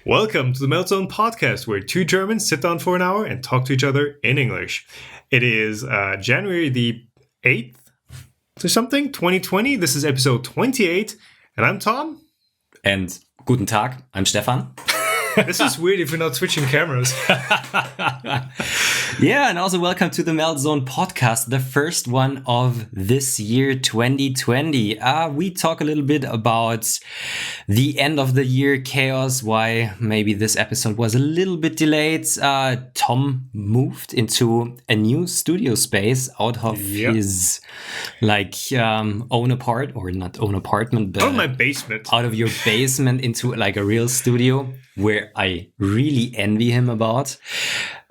Welcome to the Meltzone podcast, where two Germans sit down for an hour and talk to each other in English. It is January the 8th or something, 2020. This is episode 28, and I'm Tom. And guten Tag, I'm Stefan. This is weird if we're not switching cameras. Yeah, and also welcome to the Meltzone podcast, the first one of this year, 2020. We talk a little bit about the end of the year chaos, why maybe this episode was a little bit delayed. Tom moved into a new studio space out of his own apartment, or not own apartment, but out of my basement. Out of your basement into like a real studio, where I really envy him about.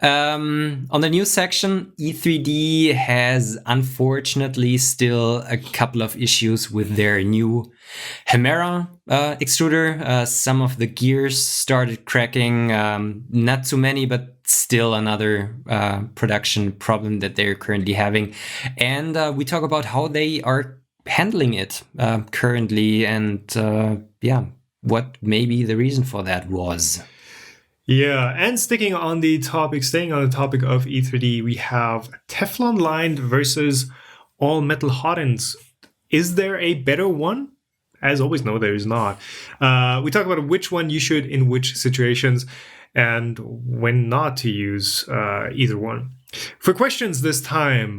On the news section, E3D has unfortunately still a couple of issues with their new Hermera Extruder. Some of the gears started cracking, not too many, but still another production problem that they're currently having. And we talk about how they are handling it currently and what maybe the reason for that was. Yeah, and staying on the topic of E3D, we have Teflon Lined versus all metal Hotends. Is there a better one? As always, no, there is not. We talk about which one you should in which situations and when not to use either one. For questions this time,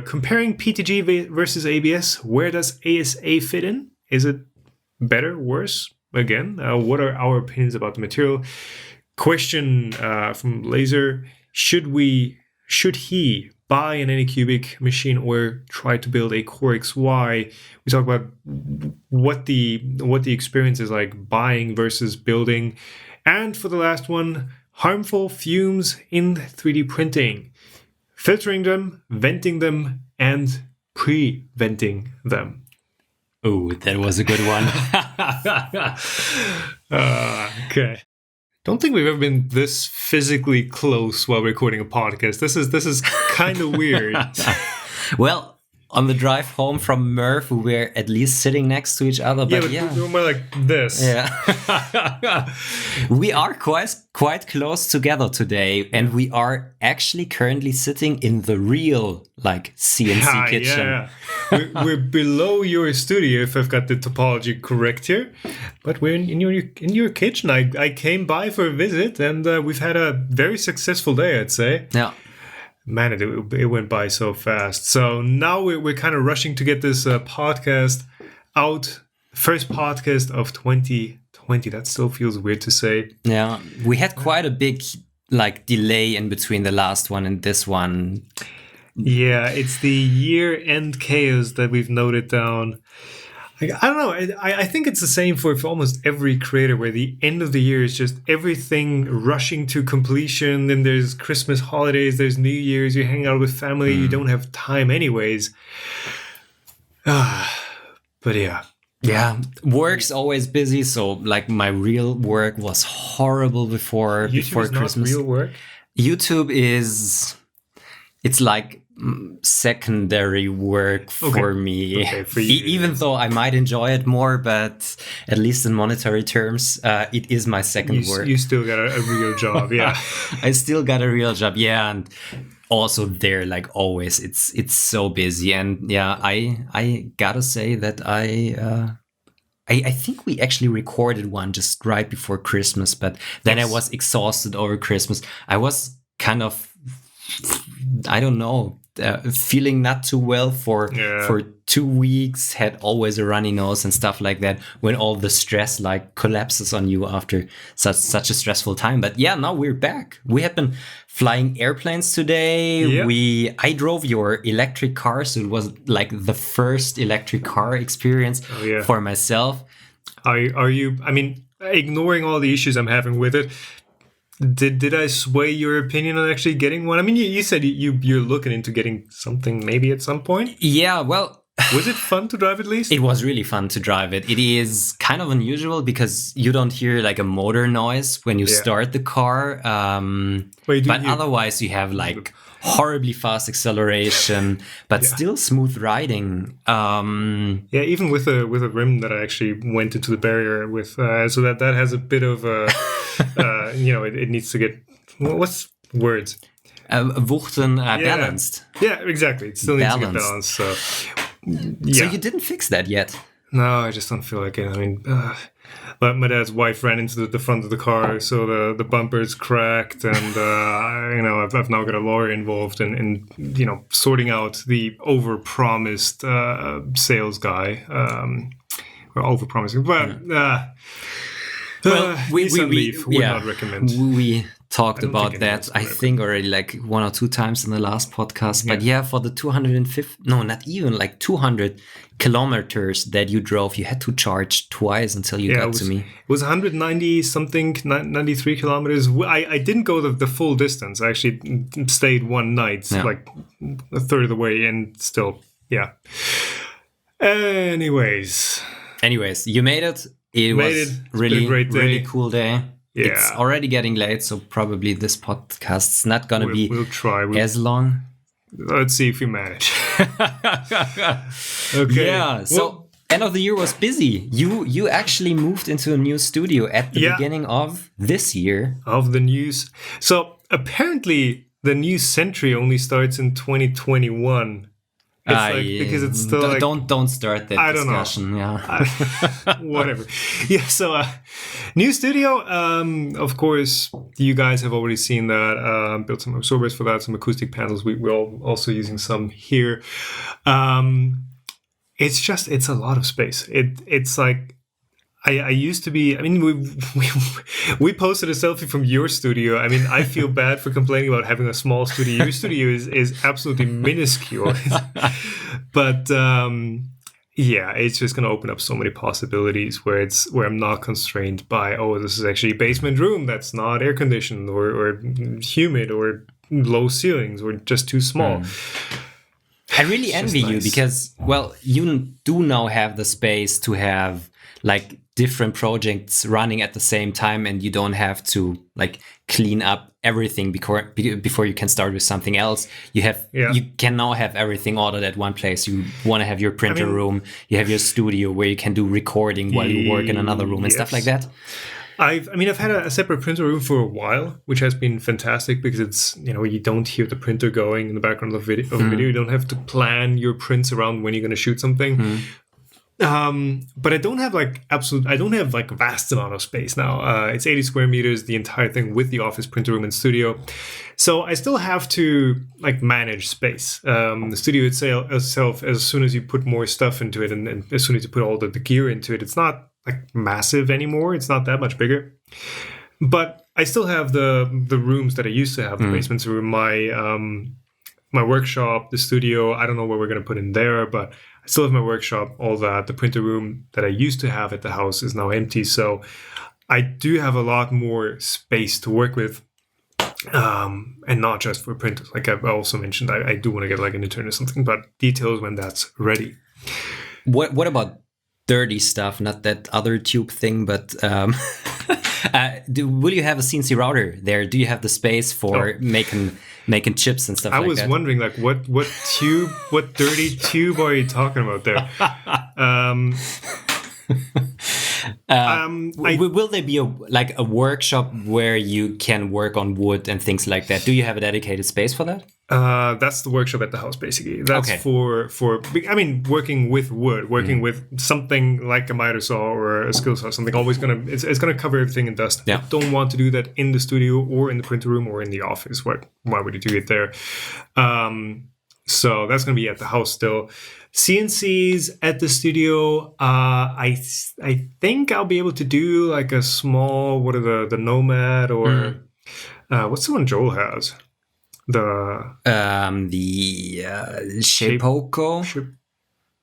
comparing PETG versus ABS, where does ASA fit in? Is it better, worse? Again, what are our opinions about the material? Question from Laser: Should he buy an Anycubic machine or try to build a Core XY? We talk about what the experience is like buying versus building, and for the last one, harmful fumes in 3D printing, filtering them, venting them, and pre-venting them. Oh, that was a good one. Okay. Don't think we've ever been this physically close while recording a podcast. This is kind of weird. Well, on the drive home from Murph, we were at least sitting next to each other. But we're more like this. Yeah. We are quite close together today, and we are actually currently sitting in the real CNC Kitchen. Yeah. We're below your studio, if I've got the topology correct here. But we're in your kitchen. I came by for a visit, and we've had a very successful day, I'd say. Yeah. Man, it went by so fast. So now we're kind of rushing to get this podcast out. First podcast of 2020. That still feels weird to say. Yeah, we had quite a big delay in between the last one and this one. Yeah, it's the year-end chaos that we've noted down. I don't know. I think it's the same for almost every creator, where the end of the year is just everything rushing to completion. Then there's Christmas holidays, there's New Year's, you hang out with family, you don't have time anyways. But yeah. Yeah, work's always busy. So my real work was horrible before Christmas. Not real work? YouTube it's like secondary work for me. Okay, for you, even though I might enjoy it more, but at least in monetary terms, it is my second work. You still got a real job, yeah. I still got a real job, yeah, and also there, always, it's so busy, and yeah, I gotta say that I think we actually recorded one just right before Christmas, but then I was exhausted over Christmas. I was kind of, I don't know, feeling not too well for 2 weeks, had always a runny nose and stuff like that, when all the stress collapses on you after such a stressful time. But yeah, now we're back. We have been flying airplanes today. Yeah. I drove your electric car, so it was the first electric car experience for myself. Are you, ignoring all the issues I'm having with it, Did I sway your opinion on actually getting one? You said you're looking into getting something maybe at some point. Yeah, well, was it fun to drive at least? It was really fun to drive it. It is kind of unusual because you don't hear a motor noise when you start the car. But otherwise you have horribly fast acceleration, but still smooth riding. Even with a rim that I actually went into the barrier with, so that has a bit of a, it needs to get, what's words? Wuchten balanced. Yeah, exactly. It still needs to get balanced. So you didn't fix that yet? No, I just don't feel like it. I mean, but my dad's wife ran into the front of the car, so the bumper's cracked, and I've now got a lawyer involved in sorting out the overpromised sales guy, or overpromising. But we would not recommend. We talked about that, I think, already like 1 or 2 times in the last podcast. But for the 200 kilometers that you drove, you had to charge twice until you got to me. It was 190 something, 93 kilometers. I didn't go the full distance. I actually stayed one night, like a third of the way, and still, Anyways, you you made it. It was really, really cool day. Yeah. It's already getting late, so probably this podcast's not going to be we'll try. as long. Let's see if we manage. Okay. Yeah, so end of the year was busy. You actually moved into a new studio at the beginning of this year. Of the news. So apparently the new century only starts in 2021. Because it's still don't start that discussion. Whatever. Yeah. So, new studio. Of course, you guys have already seen that. Built some absorbers for that, some acoustic panels. We're also using some here. It's a lot of space. It's like. I used to be. I mean, we posted a selfie from your studio. I mean, I feel bad for complaining about having a small studio. Your studio is absolutely minuscule, but it's just going to open up so many possibilities where I'm not constrained by this is actually a basement room that's not air conditioned or humid or low ceilings or just too small. I really envy you because you do now have the space to have like different projects running at the same time, and you don't have to like clean up everything before you can start with something else. You can now have everything ordered at one place. You want to have your printer room, you have your studio where you can do recording while you work in another room and stuff like that. I've had a separate printer room for a while, which has been fantastic because it's, you don't hear the printer going in the background of video. You don't have to plan your prints around when you're going to shoot something. But I don't have a vast amount of space now. It's 80 square meters, the entire thing with the office, printer room, and studio. So I still have to manage space. The studio itself, as soon as you put more stuff into it, and as soon as you put all the gear into it, it's not massive anymore. It's not that much bigger. But I still have the rooms that I used to have, the basement room, my workshop, the studio. I don't know what we're going to put in there, but I still have my workshop, all that. The printer room that I used to have at the house is now empty. So I do have a lot more space to work with. And not just for printers. Like I've also mentioned, I do want to get an intern or something, but details when that's ready. What about dirty stuff? Not that other tube thing, but will you have a CNC router there? Do you have the space for making chips and stuff like that? I was wondering, what dirty tube are you talking about there? Will there be a workshop where you can work on wood and things like that? Do you have a dedicated space for that? That's the workshop at the house, basically. That's for working with wood, working with something like a miter saw or a skill saw, something always it's gonna cover everything in dust. Yeah. I don't want to do that in the studio or in the printer room or in the office. Why would you do it there? So that's gonna be at the house still. CNCs at the studio. I think I'll be able to do a small, what are the Nomad or what's the one Joel has? The Shapeoko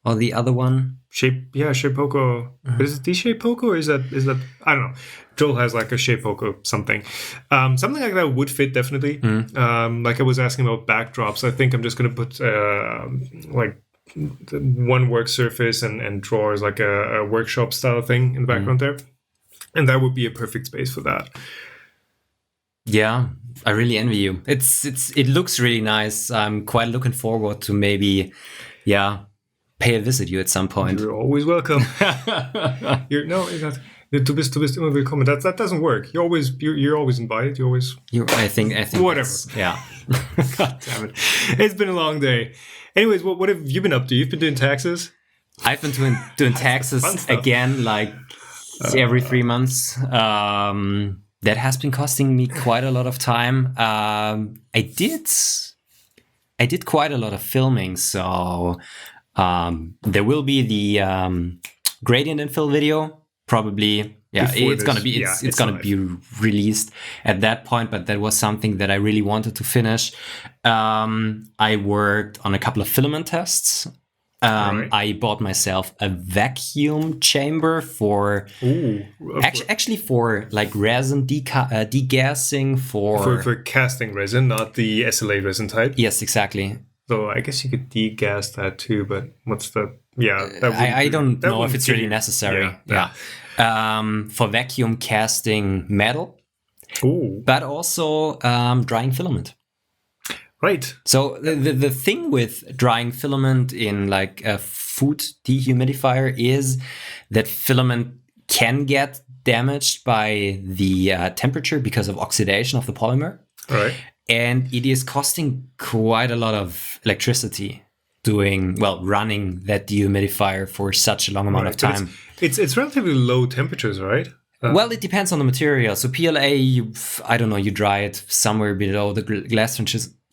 or the other one? Shapeoko. But is it the Shapeoko or is that I don't know. Joel has a Shapeoko something. Something like that would fit definitely. I was asking about backdrops. I think I'm just gonna put one work surface and drawers, a workshop style thing in the background there, and that would be a perfect space for that. Yeah, I really envy you. It looks really nice. I'm quite looking forward to maybe, pay a visit you at some point. You're always welcome. You're not. Du bist immer willkommen. That doesn't work. You're always invited. I think whatever. Yeah. God damn it! It's been a long day. Anyways, what have you been up to? You've been doing taxes. I've been doing taxes again, like every 3 months. That has been costing me quite a lot of time. I did quite a lot of filming, so there will be the gradient and fill video probably. Yeah, it's gonna be released at that point. But that was something that I really wanted to finish. I worked on a couple of filament tests. Right. I bought myself a vacuum chamber for actually for like resin degassing for casting resin, not the SLA resin type. Yes, exactly. So I guess you could degas that too, but what's the I don't know if it's really necessary. Yeah. For vacuum casting metal, but also drying filament. Right. So the thing with drying filament in like a food dehumidifier is that filament can get damaged by the temperature because of oxidation of the polymer. Right. And it is costing quite a lot of electricity running that dehumidifier for such a long amount of time. It's relatively low temperatures, right? Well, it depends on the material. So PLA, you dry it somewhere below the glass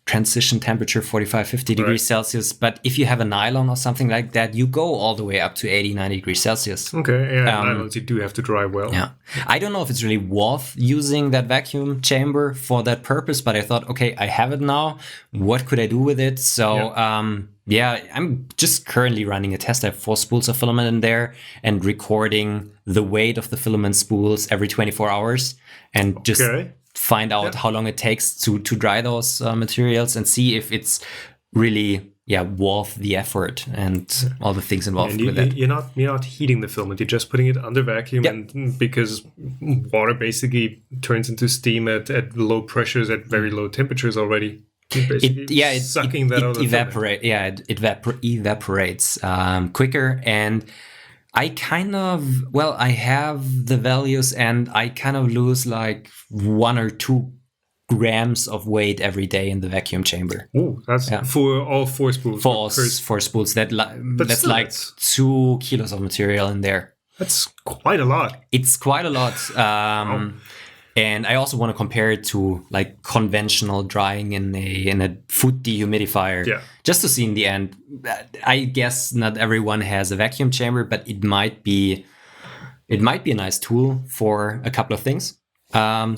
transition temperature, 45, 50 degrees Celsius. But if you have a nylon or something like that, you go all the way up to 80, 90 degrees Celsius. Okay, yeah, nylons you do have to dry well. Yeah. I don't know if it's really worth using that vacuum chamber for that purpose, but I thought, okay, I have it now. What could I do with it? So, I'm just currently running a test. I have 4 spools of filament in there and recording the weight of the filament spools every 24 hours and just find out how long it takes to dry those materials and see if it's really worth the effort and all the things involved with it. You're not heating the filament. You're just putting it under vacuum, and because water basically turns into steam at low pressures at very low temperatures already. It sucking that out of the it evaporates quicker. And I I have the values, and I kind of lose like 1 or 2 grams of weight every day in the vacuum chamber. Oh, that's for all 4 spools. For all 4 spools, that's like 2 kilos of material in there. That's quite a lot. It's quite a lot. And I also want to compare it to like conventional drying in a food dehumidifier. Yeah. Just to see in the end. I guess not everyone has a vacuum chamber, but it might be a nice tool for a couple of things. I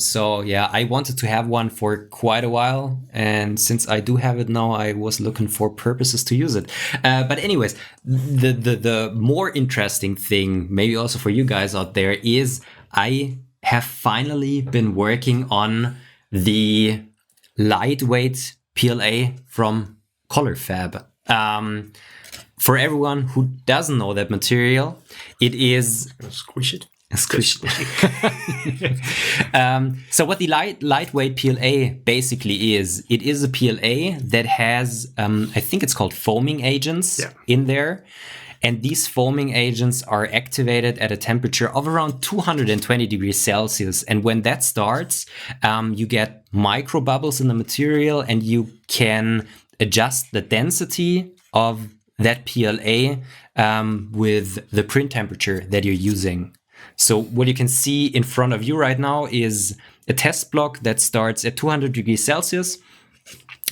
wanted to have one for quite a while, and since I do have it now, I was looking for purposes to use it. But anyways, the more interesting thing, maybe also for you guys out there, is I have finally been working on the lightweight PLA from Colorfabb. For everyone who doesn't know that material, it is... Squish it. Squish it. So what the lightweight PLA basically is, it is a PLA that has, I think it's called foaming agents in there. And these foaming agents are activated at a temperature of around 220 degrees Celsius. And when that starts, you get micro bubbles in the material, and you can adjust the density of that PLA with the print temperature that you're using. So what you can see in front of you right now is a test block that starts at 200 degrees Celsius.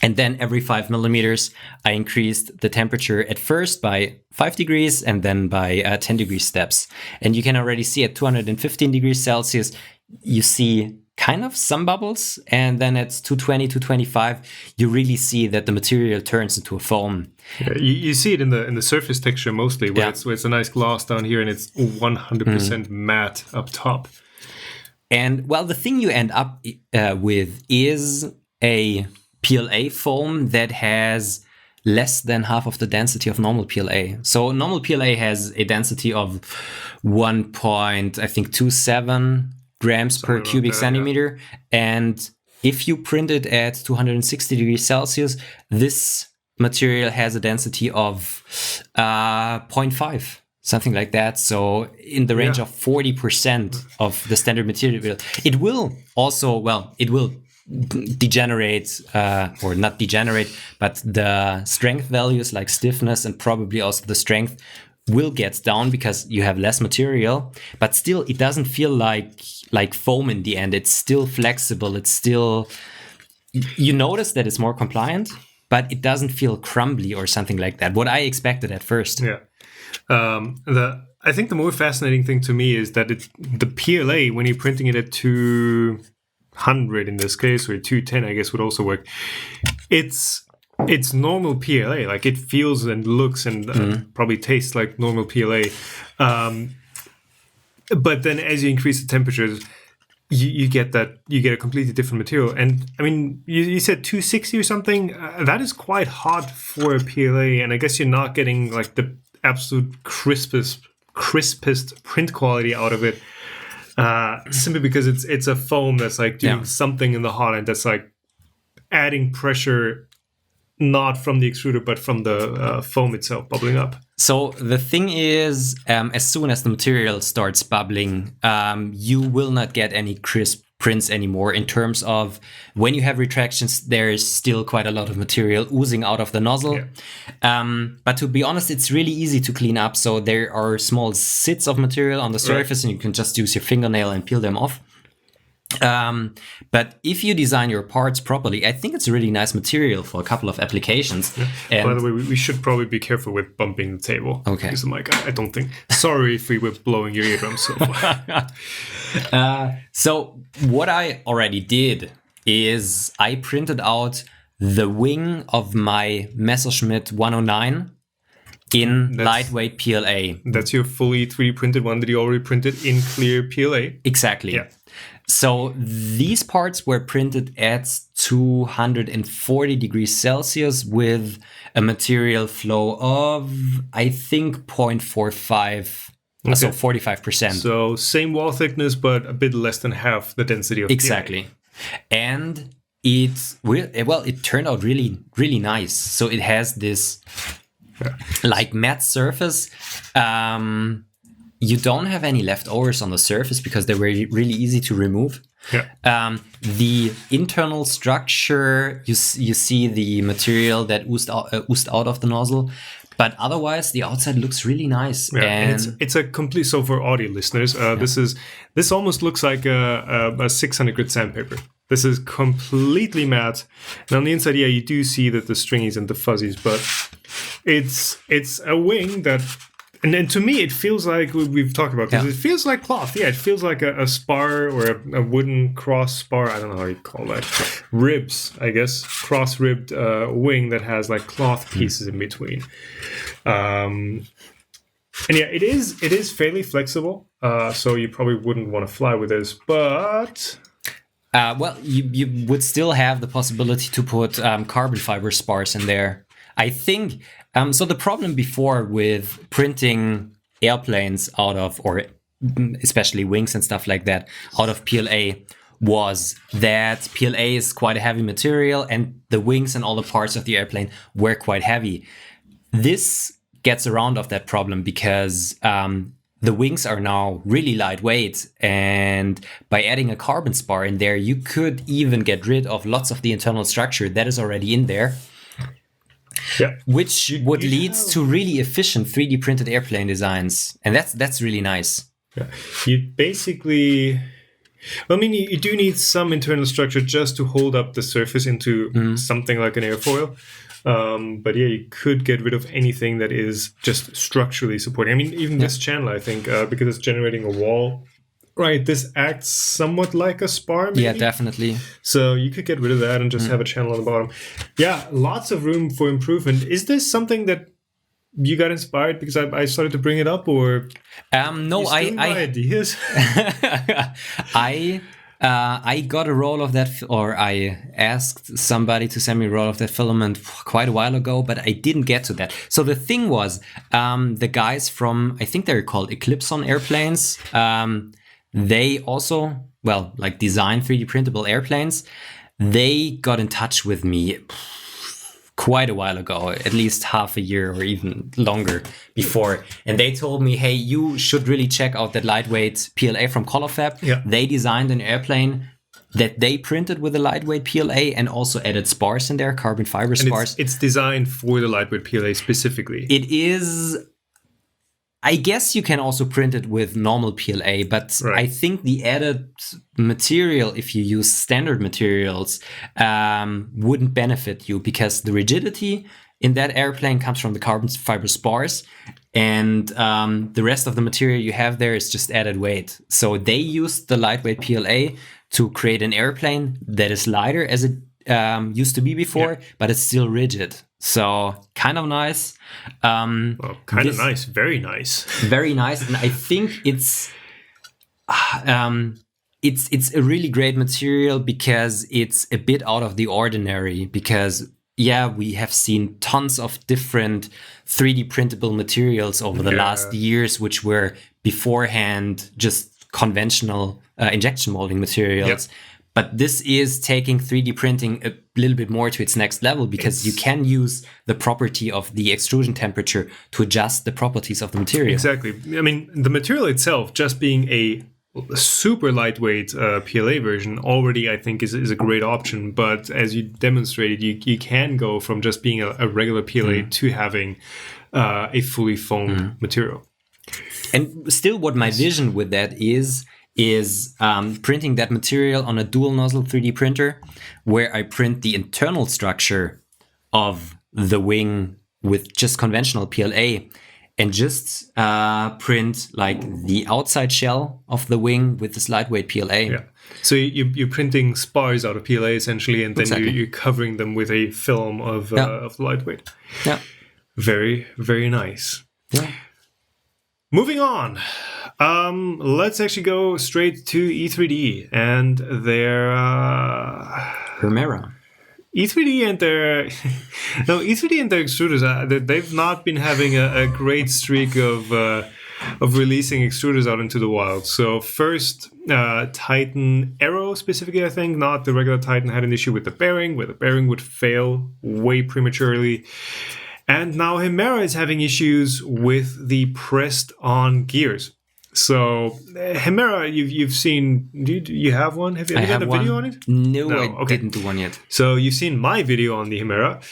And then every 5 millimeters, I increased the temperature at first by 5 degrees and then by 10 degree steps. And you can already see at 215 degrees Celsius, you see kind of some bubbles. And then at 220, 225, you really see that the material turns into a foam. Yeah, you see it in the surface texture mostly, where it's a nice gloss down here and it's 100% matte up top. And well, the thing you end up with is a PLA foam that has less than half of the density of normal PLA. So normal PLA has a density of 1.27 grams per cubic centimeter. And if you print it at 260 degrees Celsius, this material has a density of 0.5, something like that. So in the range of 40% of the standard material. It will also, it will degenerate, or not degenerate, but the strength values like stiffness and probably also the strength will get down because you have less material, but still it doesn't feel like foam in the end. It's still flexible. It's still, you notice that it's more compliant, but it doesn't feel crumbly or something like that. What I expected at first. Yeah. I think the more fascinating thing to me is that the PLA, when you're printing it at 200 in this case, or 210, I guess would also work. It's normal PLA, like it feels and looks and probably tastes like normal PLA. But then as you increase the temperatures, you get a completely different material. And I mean, you said 260 or something. That is quite hot for a PLA, and I guess you're not getting like the absolute crispest print quality out of it. Simply because it's a foam that's like doing something in the hot end that's like adding pressure, not from the extruder, but from the foam itself bubbling up. So the thing is, as soon as the material starts bubbling, you will not get any crisp prints anymore. In terms of when you have retractions, there is still quite a lot of material oozing out of the nozzle. But to be honest, it's really easy to clean up. So there are small sits of material on the surface, and you can just use your fingernail and peel them off. But if you design your parts properly, I think it's a really nice material for a couple of applications. And by the way, we should probably be careful with bumping the table. Okay. Because I'm like, I don't think. Sorry if we were blowing your eardrums so far. So what I already did is I printed out the wing of my Messerschmitt 109 in lightweight PLA. That's your fully 3D printed one that you already printed in clear PLA. Exactly. Yeah. So these parts were printed at 240 degrees Celsius with a material flow of, I think, 0.45, so 45%. So same wall thickness, but a bit less than half the density of exactly. PLA. And it turned out really, really nice. So it has this like matte surface. You don't have any leftovers on the surface because they were really easy to remove. The internal structure, you see the material that oozed out of the nozzle. But otherwise, the outside looks really nice. Yeah, and it's a complete. So for audio listeners, this almost looks like a 600 grit sandpaper. This is completely matte, and on the inside, you do see that the stringies and the fuzzies, but it's a wing that. And then to me, it feels like we've talked about this. It feels like cloth. Yeah, it feels like a spar or a wooden cross spar. I don't know how you call that. Ribs, I guess. Cross-ribbed wing that has like cloth pieces in between. And yeah, it is fairly flexible. So you probably wouldn't want to fly with this, but... you would still have the possibility to put carbon fiber spars in there. I think... So the problem before with printing airplanes out of, or especially wings and stuff like that, out of PLA was that PLA is quite a heavy material and the wings and all the parts of the airplane were quite heavy. This gets around of that problem because the wings are now really lightweight, and by adding a carbon spar in there, you could even get rid of lots of the internal structure that is already in there. Yeah. Which would lead to really efficient 3D printed airplane designs. And that's really nice. Yeah. You basically... I mean, you do need some internal structure just to hold up the surface into something like an airfoil. But yeah, you could get rid of anything that is just structurally supporting. I mean, even this channel, I think, because it's generating a wall... Right, this acts somewhat like a spar, maybe? Yeah, definitely. So you could get rid of that and just have a channel on the bottom. Yeah, lots of room for improvement. Is this something that you got inspired because I started to bring it up, or no, I ideas? I got a roll of that, or I asked somebody to send me a roll of that filament quite a while ago, but I didn't get to that. So the thing was, the guys from, I think they're called Eclipson airplanes. They also, design 3D printable airplanes. they got in touch with me quite a while ago, at least half a year or even longer before. And they told me, hey, you should really check out that lightweight PLA from Colorfab. Yeah. They designed an airplane that they printed with a lightweight PLA and also added spars in there, carbon fiber spars. It's designed for the lightweight PLA specifically. It is. I guess you can also print it with normal PLA, but I think the added material, if you use standard materials, wouldn't benefit you because the rigidity in that airplane comes from the carbon fiber spars, and the rest of the material you have there is just added weight. So they used the lightweight PLA to create an airplane that is lighter as it used to be before, but it's still rigid. So kind of nice. Nice. Very nice. Very nice. And I think it's a really great material because it's a bit out of the ordinary. Because we have seen tons of different 3D printable materials over the last years, which were beforehand just conventional injection molding materials. Yep. But this is taking 3D printing a little bit more to its next level because you can use the property of the extrusion temperature to adjust the properties of the material. Exactly. I mean, the material itself, just being a super lightweight PLA version, already I think is a great option. But as you demonstrated, you can go from just being a regular PLA to having a fully foamed material. And still what my vision with that is printing that material on a dual nozzle 3D printer where I print the internal structure of the wing with just conventional PLA and just print like the outside shell of the wing with this lightweight PLA. Yeah. So you're printing spars out of PLA essentially, and then you're covering them with a film of lightweight. Yeah. Very, very nice. Yeah. Moving on. Let's actually go straight to E3D and their Hermera. E3D and their E3D and their extruders. They've not been having a great streak of releasing extruders out into the wild. So first, Titan Aero specifically, I think, not the regular Titan, had an issue with the bearing, where the bearing would fail way prematurely. And now Hermera is having issues with the pressed-on gears. So Hermera, you've seen. Do you have one? Have you done a video on it? No, I didn't do one yet. So you've seen my video on the Hermera,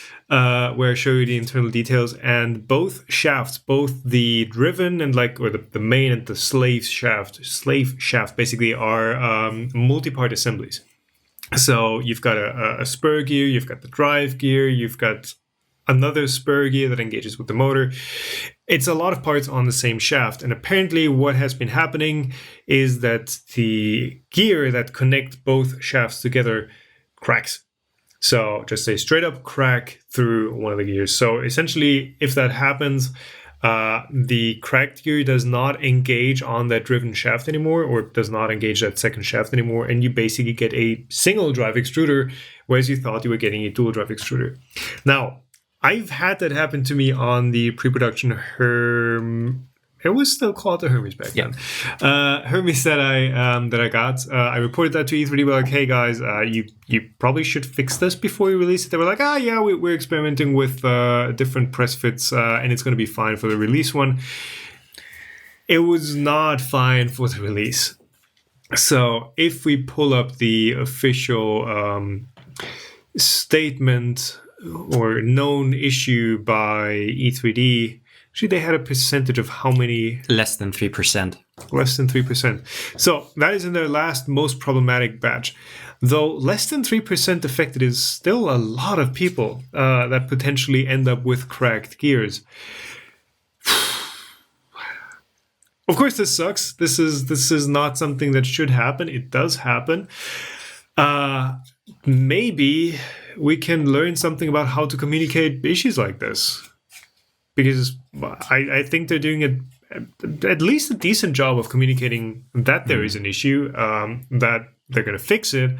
where I show you the internal details, and both shafts, both the driven and the main and the slave shaft, basically are multi-part assemblies. So you've got a spur gear, you've got the drive gear, you've got another spur gear that engages with the motor. It's a lot of parts on the same shaft. And apparently what has been happening is that the gear that connect both shafts together cracks. So just a straight up crack through one of the gears. So essentially, if that happens, the cracked gear does not engage on that driven shaft anymore, or does not engage that second shaft anymore. And you basically get a single drive extruder, whereas you thought you were getting a dual drive extruder. Now, I've had that happen to me on the pre-production it was still called the Hermes back then. Hermes that I got. I reported that to E3D. We're like, hey guys, you probably should fix this before you release it. They were like, we're experimenting with different press fits, and it's going to be fine for the release one. It was not fine for the release. So if we pull up the official statement or known issue by E3D, actually they had a percentage of how many? Less than 3%. Less than 3%. So that is in their last most problematic batch. Though less than 3% affected is still a lot of people that potentially end up with cracked gears. Of course, this sucks. This is not something that should happen. It does happen. Maybe we can learn something about how to communicate issues like this, because I think they're doing at least a decent job of communicating that there is an issue, that they're going to fix it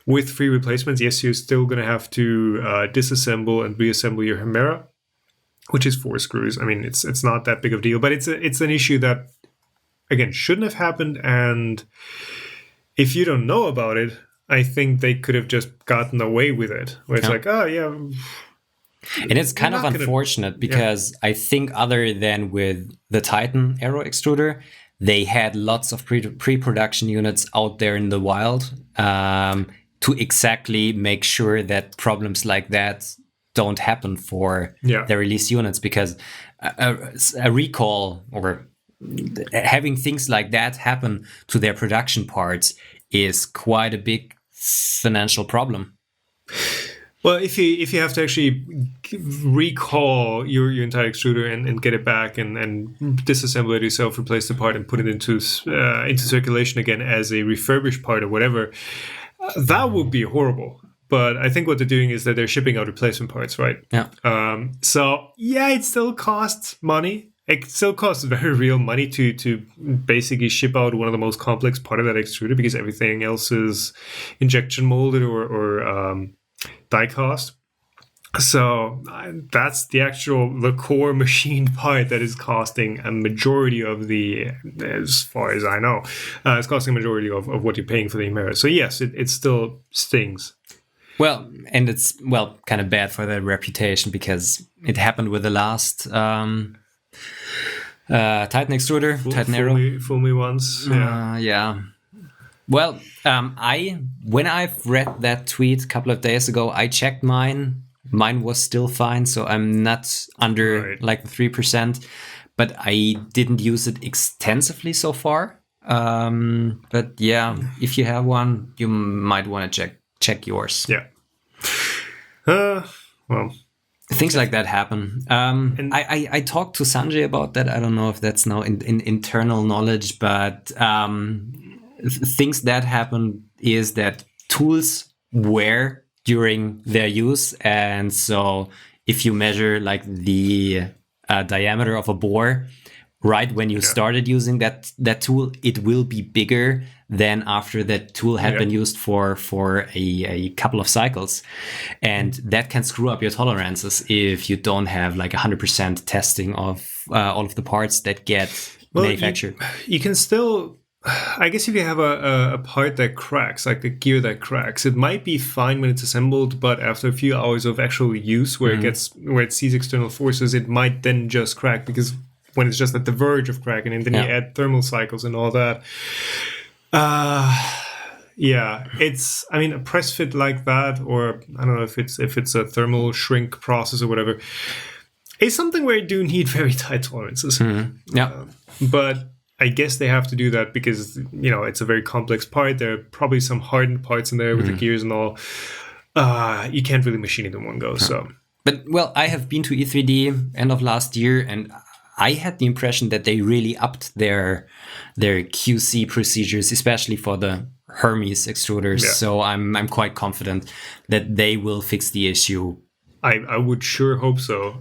with free replacements. Yes, you're still going to have to disassemble and reassemble your Hermera, which is 4 screws. I mean, it's not that big of a deal, but it's an issue that, again, shouldn't have happened. And if you don't know about it, I think they could have just gotten away with it. Where it's like, oh yeah. And it's kind of unfortunate because I think other than with the Titan Aero Extruder, they had lots of pre-production units out there in the wild to exactly make sure that problems like that don't happen for their release units, because a recall or having things like that happen to their production parts is quite a big financial problem. Well, if you have to actually recall your entire extruder and get it back and disassemble it yourself, replace the part and put it into circulation again as a refurbished part or whatever, that would be horrible. But I think what they're doing is that they're shipping out replacement parts, right? Yeah. So yeah, it still costs money. It still costs very real money to basically ship out one of the most complex part of that extruder, because everything else is injection molded or die cast. So that's the core machine part that is costing a majority of as far as I know, it's costing a majority of what you're paying for the Hermera. So yes, it still stings. Well, and it's kind of bad for their reputation, because it happened with the last Titan extruder, Titan Aero. Fool me once. Yeah. Well, when I've read that tweet a couple of days ago, I checked mine. Mine was still fine, so I'm not under like the 3%, but I didn't use it extensively so far. But yeah, if you have one, you might want to check yours. Yeah. Well, things like that happen. And I talked to Sanjay about that. I don't know if that's now in internal knowledge, but things that happen is that tools wear during their use, and so if you measure like the diameter of a bore right when you started using that tool, it will be bigger than after that tool had been used for a couple of cycles, and that can screw up your tolerances if you don't have like 100% testing of all of the parts that get manufactured. You can still, I guess, if you have a part that cracks, like a gear that cracks, it might be fine when it's assembled, but after a few hours of actual use where it sees external forces, it might then just crack, because when it's just at the verge of cracking, and then you add thermal cycles and all that. It's, I mean, a press fit like that, or I don't know if it's a thermal shrink process or whatever, is something where you do need very tight tolerances. But I guess they have to do that because, it's a very complex part. There are probably some hardened parts in there with the gears and all. You can't really machine it in one go. So, but I have been to E3D end of last year, and I had the impression that they really upped their QC procedures, especially for the Hermes extruders. Yeah. So I'm quite confident that they will fix the issue. I would sure hope so.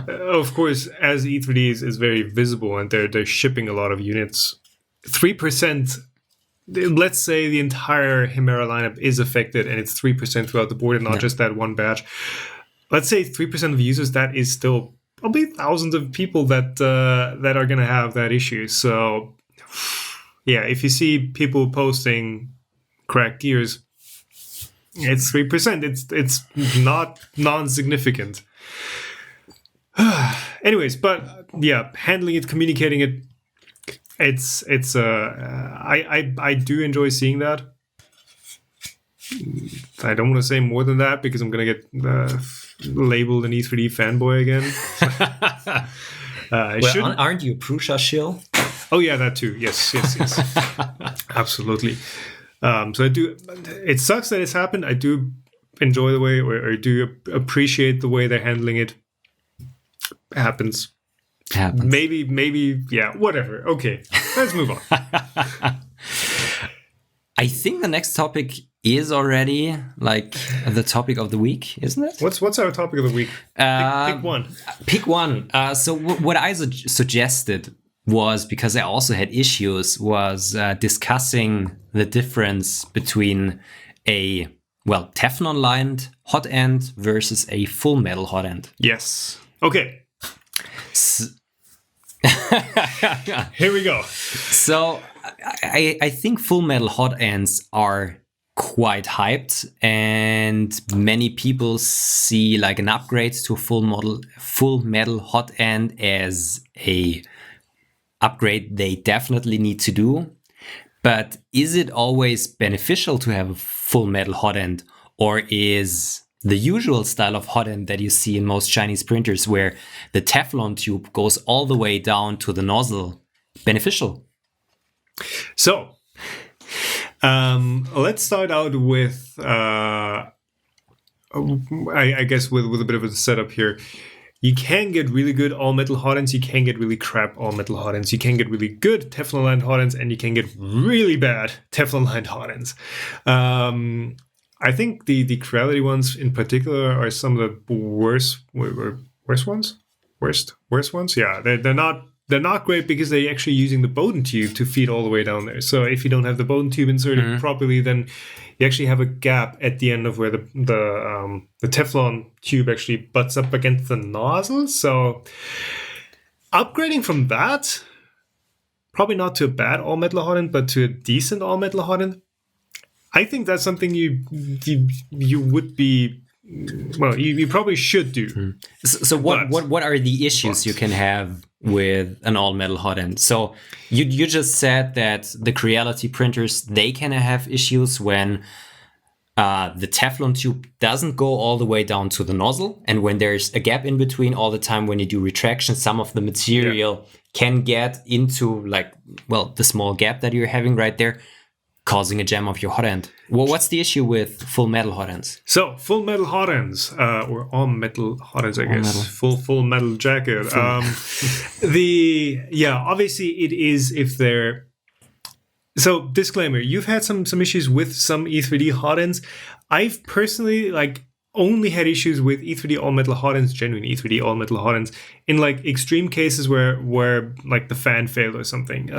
Of course, as E3D is very visible and they're shipping a lot of units, 3%, let's say the entire Hermera lineup is affected and it's 3% throughout the board and not just that one batch. Let's say 3% of users, that is still probably thousands of people that are going to have that issue. So, yeah, if you see people posting cracked gears, it's 3%. It's not non-significant. Anyways, but yeah, handling it, communicating it, I do enjoy seeing that. I don't want to say more than that because I'm gonna get labeled an E3D fanboy again. Aren't you a Prusa shill? Oh yeah, that too. Yes. Absolutely. So I do. It sucks that it's happened. I do enjoy the way, or do appreciate the way they're handling it. Happens. Maybe. Yeah. Whatever. Okay. Let's move on. I think the next topic is already like the topic of the week, isn't it? What's our topic of the week? Pick one. Pick one. So what I suggested was, because I also had issues, was discussing the difference between a Teflon lined hot end versus a full metal hot end. Yes. Okay. Here we go. So I think full metal hot ends are quite hyped, and many people see like an upgrade to full metal hot end as a upgrade they definitely need to do. But is it always beneficial to have a full metal hot end, or is the usual style of hot end that you see in most Chinese printers, where the Teflon tube goes all the way down to the nozzle, beneficial? So, let's start out with, I guess, with a bit of a setup here. You can get really good all-metal hot ends, you can get really crap all-metal hot ends, you can get really good Teflon lined hot ends, and you can get really bad Teflon lined hot ends. I think the Creality ones in particular are some of the worst ones. Yeah, they're not great because they're actually using the Bowden tube to feed all the way down there. So if you don't have the Bowden tube inserted properly, then you actually have a gap at the end of where the Teflon tube actually butts up against the nozzle. So upgrading from that, probably not to a bad all-metal hot end, but to a decent all-metal hot end, I think that's something you would be, well, you probably should do. So what are the issues you can have with an all metal hot end? So you just said that the Creality printers, they can have issues when the Teflon tube doesn't go all the way down to the nozzle, and when there's a gap in between all the time when you do retraction, some of the material can get into the small gap that you're having right there, causing a jam of your hot end. Well, what's the issue with full metal hot ends? So full metal hot ends, or all metal hot ends, I guess. Full metal jacket. Obviously it is if they're. So disclaimer: you've had some issues with some E3D hot ends. I've personally only had issues with E3D all metal hot ends, genuine E3D all metal hot ends, in extreme cases where the fan failed or something.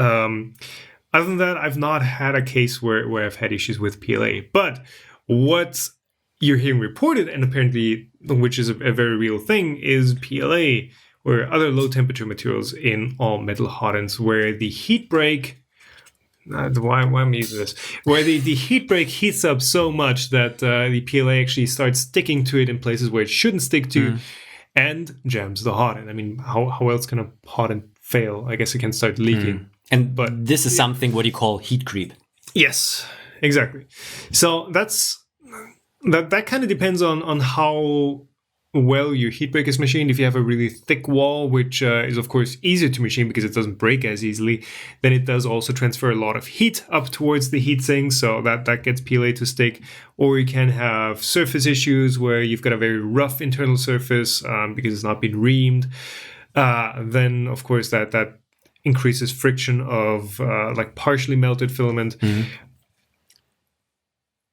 Other than that, I've not had a case where I've had issues with PLA. But what you're hearing reported, and apparently, which is a very real thing, is PLA or other low temperature materials in all metal hot ends, where the heat break. Why am I using this? Where the heat break heats up so much that the PLA actually starts sticking to it in places where it shouldn't stick to, and jams the hot end. I mean, how else can a hot end fail? I guess it can start leaking. But this is something what you call heat creep. Yes, exactly. So that kind of depends on how well your heat break is machined. If you have a really thick wall, which is of course easier to machine because it doesn't break as easily, then it does also transfer a lot of heat up towards the heat sink, so that gets PLA to stick. Or you can have surface issues where you've got a very rough internal surface because it's not been reamed. Then of course that increases friction of partially melted filament.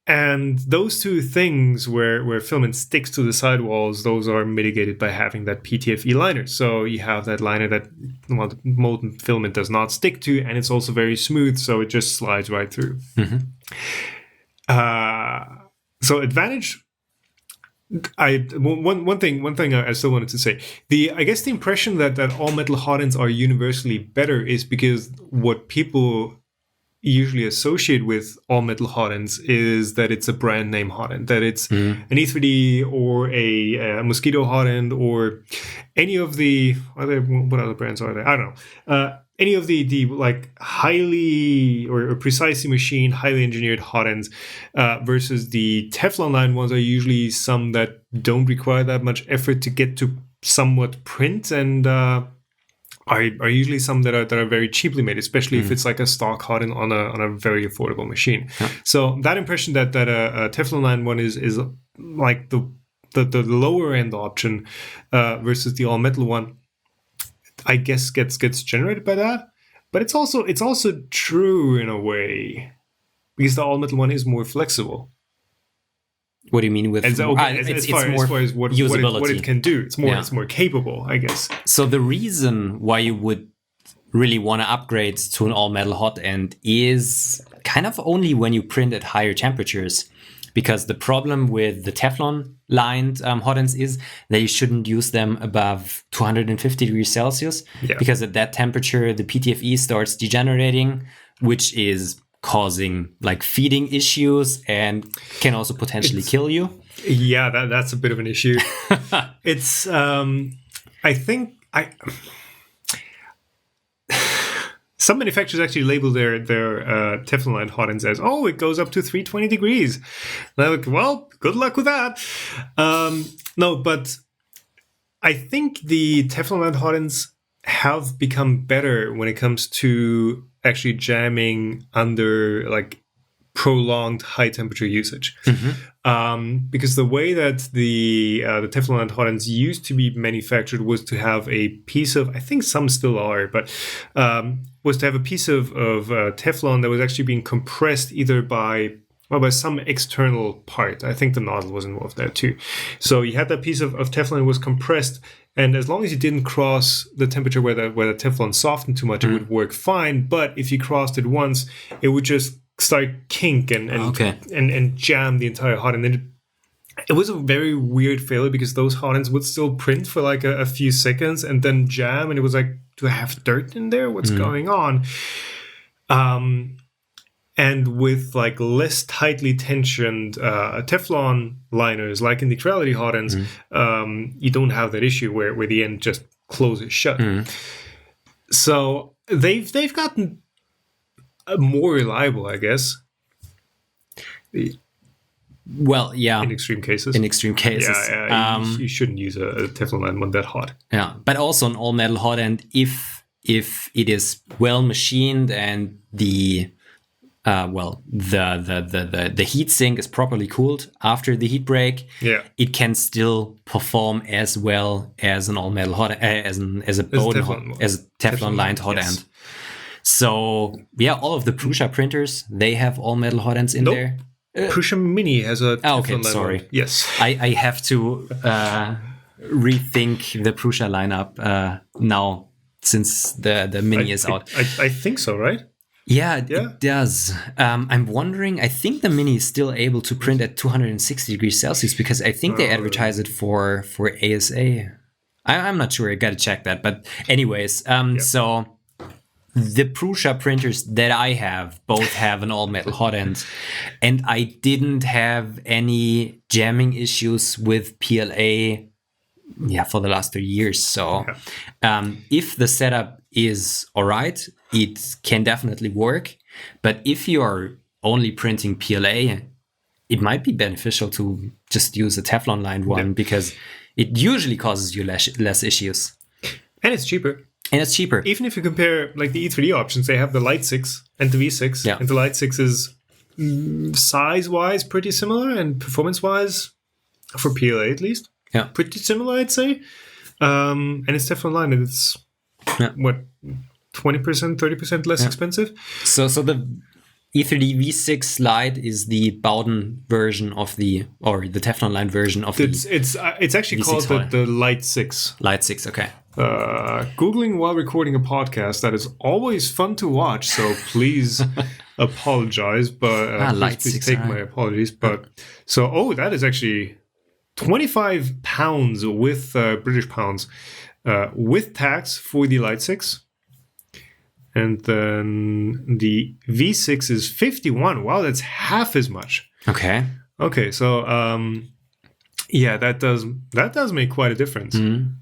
And those two things where filament sticks to the sidewalls, those are mitigated by having that PTFE liner. So you have that liner that the molten filament does not stick to, and it's also very smooth, so it just slides right through. So advantage. One thing I still wanted to say. I guess the impression that all metal hot ends are universally better is because what people usually associate with all metal hot ends is that it's a brand name hot end, that it's an E3D or a Mosquito hot end or any of the what other brands are there? I don't know. Any of the highly or precisely machined, highly engineered hot ends versus the Teflon lined ones are usually some that don't require that much effort to get to somewhat print, and are usually some that are very cheaply made, especially if it's a stock hot end on a very affordable machine. So that impression that a Teflon lined one is like the lower end option versus the all metal one, I guess gets generated by that. But it's also true in a way, because the all metal one is more flexible. What do you mean with as far as what it can do? It's more capable, I guess. So the reason why you would really want to upgrade to an all metal hot end is kind of only when you print at higher temperatures. Because the problem with the Teflon lined hot ends is that you shouldn't use them above 250 degrees Celsius. Because at that temperature, the PTFE starts degenerating, which is causing like feeding issues and can also potentially kill you. Yeah, that's a bit of an issue. It's I think some manufacturers actually label their Teflon Lined Hotends as, oh, it goes up to 320 degrees. And I'm like, well, good luck with that. No, but I think the Teflon Lined Hotends have become better when it comes to actually jamming under like prolonged high temperature usage. Because the way that the Teflon Lined Hotends used to be manufactured was to have a piece of, I think some still are, but was to have a piece of Teflon that was actually being compressed either by some external part. I think the nozzle was involved there too. So you had that piece of Teflon that was compressed, and as long as you didn't cross the temperature where the Teflon softened too much, it would work fine. But if you crossed it once, it would just start kink and jam the entire hot. And then it was a very weird failure because those hotends would still print for like a few seconds and then jam, and it was like, do I have dirt in there? What's going on? And with like less tightly tensioned Teflon liners, like in the Creality hotends, you don't have that issue where the end just closes shut. So they've gotten more reliable, I guess. Well, yeah. In extreme cases. Yeah. You shouldn't use a Teflon lined one that hot. Yeah, but also an all metal hotend, if it is well machined and the heat sink is properly cooled after the heat break, it can still perform as well as an all metal hot as a Teflon lined hot end. So yeah, all of the Prusa printers, they have all metal hot ends in there. Prusa Mini has a Teflon lined sorry. one. Yes. I have to rethink the Prusa lineup now since the Mini is out. I think so, right? Yeah, it does. I'm wondering, I think the Mini is still able to print at 260 degrees Celsius because I think they advertise it for ASA. I'm not sure. I got to check that. But anyways, so the Prusa printers that I have both have an all-metal hot end. And I didn't have any jamming issues with PLA for the last 3 years. So if the setup is all right, it can definitely work. But if you are only printing PLA, it might be beneficial to just use a Teflon lined one because it usually causes you less issues. And it's cheaper. Even if you compare like the E3D options, they have the Light 6 and the V6. Yeah. And the Light 6 is size-wise pretty similar and performance-wise, for PLA at least, pretty similar, I'd say. And it's Teflon lined, and it's, 20%, 30% less expensive? So the E3D V6 Lite is the Bowden version of the Teflon lined version of it's actually called the Light 6. Light 6, okay. Googling while recording a podcast, that is always fun to watch, so please apologize, but please take my apologies. But that is actually 25 pounds with British pounds with tax for the Light 6. And then the V6 is 51. Wow, that's half as much. Okay, so that does make quite a difference. Mm-hmm.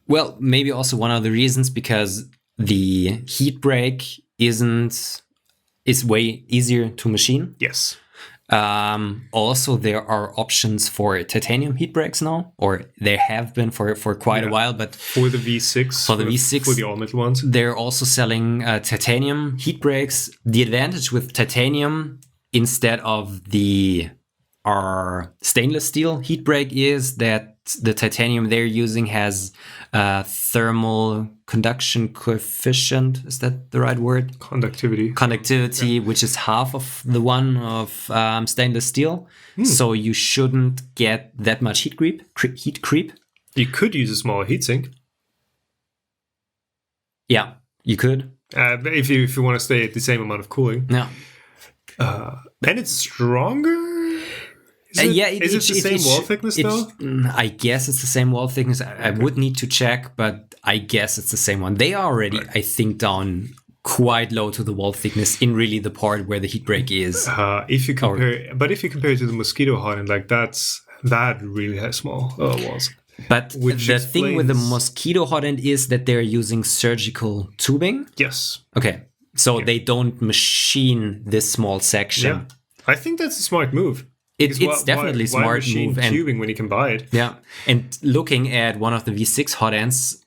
Well, maybe also one of the reasons because the heat break is way easier to machine. Yes. Also, there are options for titanium heat breaks now, or there have been for quite a while. But for the V6, for the all metal ones, they're also selling titanium heat breaks. The advantage with titanium instead of our stainless steel heat break is that the titanium they're using has thermal conduction coefficient. Is that the right word? Conductivity, which is half of the one of stainless steel. So you shouldn't get that much heat creep. You could use a smaller heatsink. Yeah, you could. If you want to stay at the same amount of cooling. Yeah. And it's stronger? Is it the same wall thickness though? I guess it's the same wall thickness. I would need to check, but I guess it's the same one. They are already, I think, down quite low to the wall thickness in really the part where the heat break is. If you compare it to the mosquito Hotend, like that really has small walls. But the thing with the mosquito Hotend is that they're using surgical tubing. Yes. Okay. So they don't machine this small section. Yeah. I think that's a smart move. It's definitely smart why machine move. tubing when you can buy it? Yeah. And looking at one of the V6 Hotends,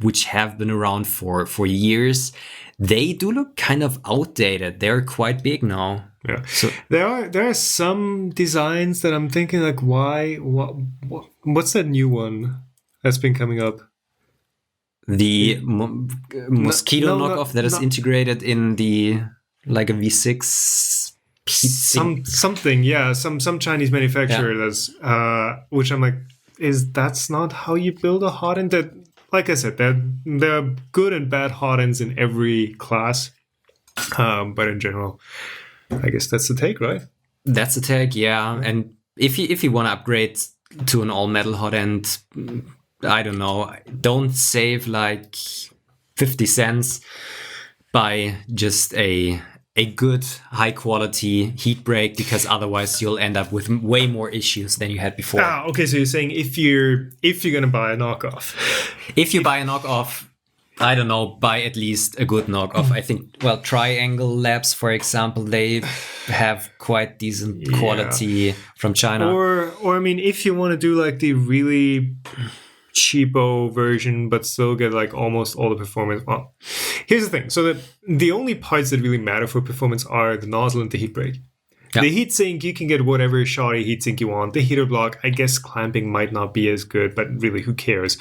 which have been around for years, they do look kind of outdated. They're quite big now. Yeah. So there are some designs that I'm thinking like, what's that new one that's been coming up? The mosquito knockoff that is integrated in the like a V6 some Chinese manufacturer that's which I'm like, that's not how you build a Hotend? That, like I said, there are good and bad Hotends in every class, but in general, I guess that's the take, right? That's the take, yeah. And if you want to upgrade to an all metal Hotend, I don't know, don't save like 50 cents. Buy just a good high quality heat break, because otherwise you'll end up with way more issues than you had before. Okay, so you're saying if you're gonna buy a knockoff, if you buy a knockoff, I don't know, buy at least a good knockoff. I think, well, Triangle Labs, for example, they have quite decent quality from China. Or I mean, if you want to do like the really cheapo version but still get like almost all the performance. Well, here's the thing. So the only parts that really matter for performance are the nozzle and the heat break. Yeah. The heatsink, you can get whatever shoddy heatsink you want. The heater block, I guess clamping might not be as good, but really, who cares?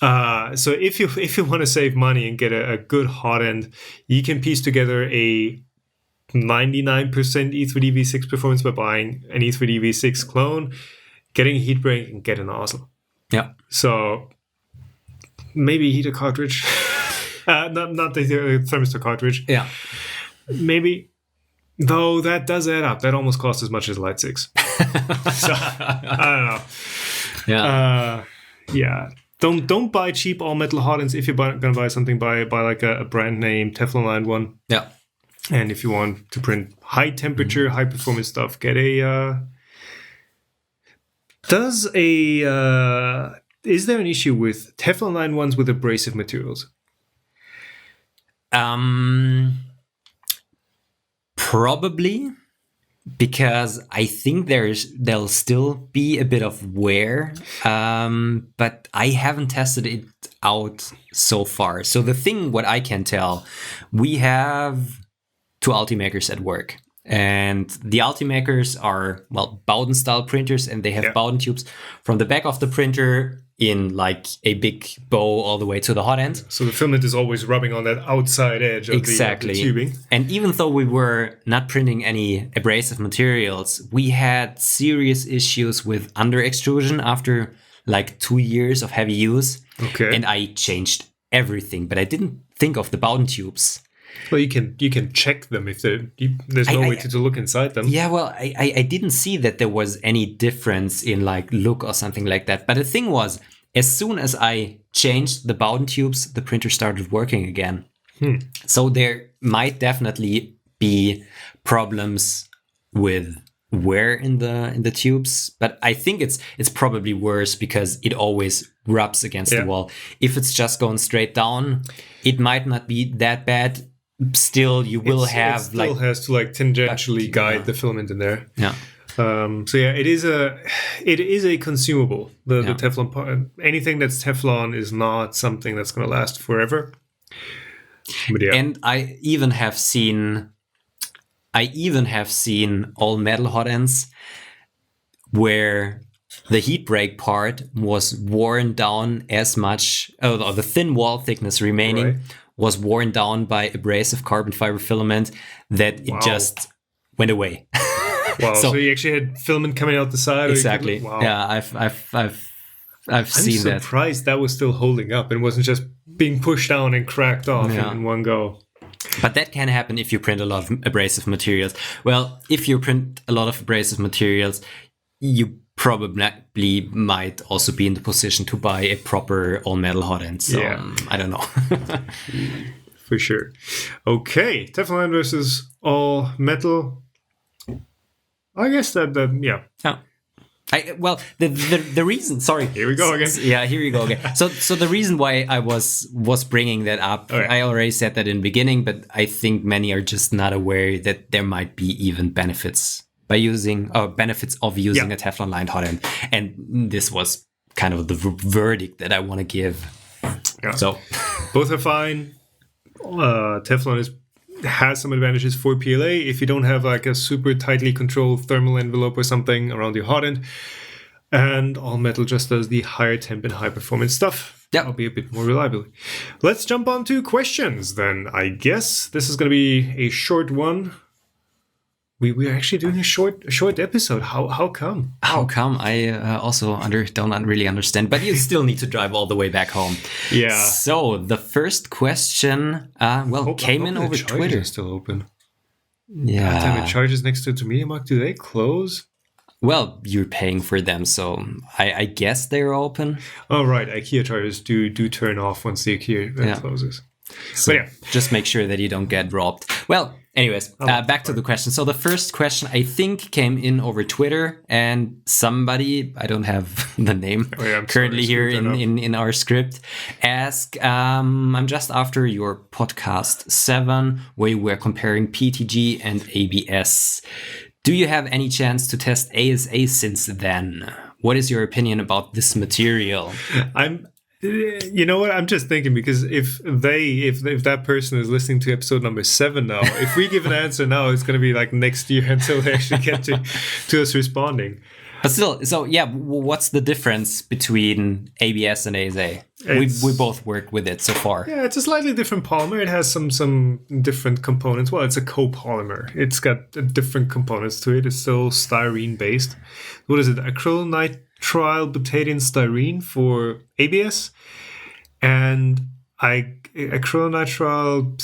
So if you want to save money and get a good Hotend, you can piece together a 99% E3D V6 performance by buying an E3D V6 clone, getting a heat break, and get a nozzle. Yeah. So maybe heater cartridge, not the thermistor cartridge. Yeah. Maybe, though that does add up. That almost costs as much as Light 6. So I don't know. Yeah. Yeah. Don't buy cheap all metal Hotends. If you're gonna buy something, buy like a brand name Teflon Lined one. Yeah. And if you want to print high temperature, high performance stuff, get a. Is there an issue with Teflon Lined ones with abrasive materials? Probably, because I think there'll still be a bit of wear, but I haven't tested it out so far. So the thing, what I can tell, we have 2 Ultimakers at work. And the Ultimakers are, well, Bowden style printers, and they have Bowden tubes from the back of the printer in like a big bow all the way to the hot end. So the filament is always rubbing on that outside edge of the tubing. And even though we were not printing any abrasive materials, we had serious issues with under extrusion after like 2 years of heavy use. Okay. And I changed everything, but I didn't think of the Bowden tubes. Well, you can check them if there's no way to look inside them. Yeah, well, I didn't see that there was any difference in like look or something like that. But the thing was, as soon as I changed the Bowden tubes, the printer started working again. So there might definitely be problems with wear in the tubes, but I think it's probably worse because it always rubs against the wall. If it's just going straight down, it might not be that bad. Still, you will have it still has to like tangentially guide the filament in there. Yeah. So yeah, it is a consumable. The Teflon part. Anything that's Teflon is not something that's going to last forever. But yeah. And I even have seen all metal Hotends where the heat break part was worn down as much, or the thin wall thickness remaining was worn down by abrasive carbon fiber filament that it just went away. Wow! So you actually had filament coming out the side. Exactly. Wow. Yeah, I've seen that. I'm surprised that was still holding up and wasn't just being pushed down and cracked off in one go. But that can happen if you print a lot of abrasive materials. Well, if you print a lot of abrasive materials, you probably might also be in the position to buy a proper all-metal Hotend. So I don't know. for sure. Okay, Teflon Lined versus all metal. I guess that yeah. Oh. The reason, sorry. Here we go again. Yeah, here you go again. So the reason why I was bringing that up, Okay. I already said that in the beginning, but I think many are just not aware that there might be even benefits of using a Teflon Lined Hotend. And this was kind of the verdict that I want to give. Yeah. So both are fine. Teflon has some advantages for PLA if you don't have like a super tightly controlled thermal envelope or something around your hot end. And all metal just does the higher temp and high performance stuff. Yeah, I'll be a bit more reliably. Let's jump on to questions then. I guess this is going to be a short one. We're actually doing a short episode. How come? How come? I also don't really understand, but you still need to drive all the way back home. Yeah. So the first question, came in over Twitter. Still open. Yeah. Damn, it charges next to MediaMarkt. Do they close? Well, you're paying for them, so I guess they're open. Oh right, IKEA chargers do turn off once the IKEA closes. So but yeah, just make sure that you don't get robbed. Well, anyways, back to the question. So the first question, I think, came in over Twitter, and somebody, I don't have the name currently here in our script, asked, I'm just after your podcast 7, where you were comparing PETG and ABS. Do you have any chance to test ASA since then? What is your opinion about this material? You know what? I'm just thinking, because if that person is listening to episode number 7 now, if we give an answer now, it's going to be like next year until they actually get to us responding. But still, so yeah, what's the difference between ABS and ASA? We both worked with it so far. Yeah, it's a slightly different polymer. It has some different components. Well, it's a copolymer. It's got different components to it. It's still styrene based. What is it? Acrylonitrile butadiene styrene for ABS, and acrylonitrile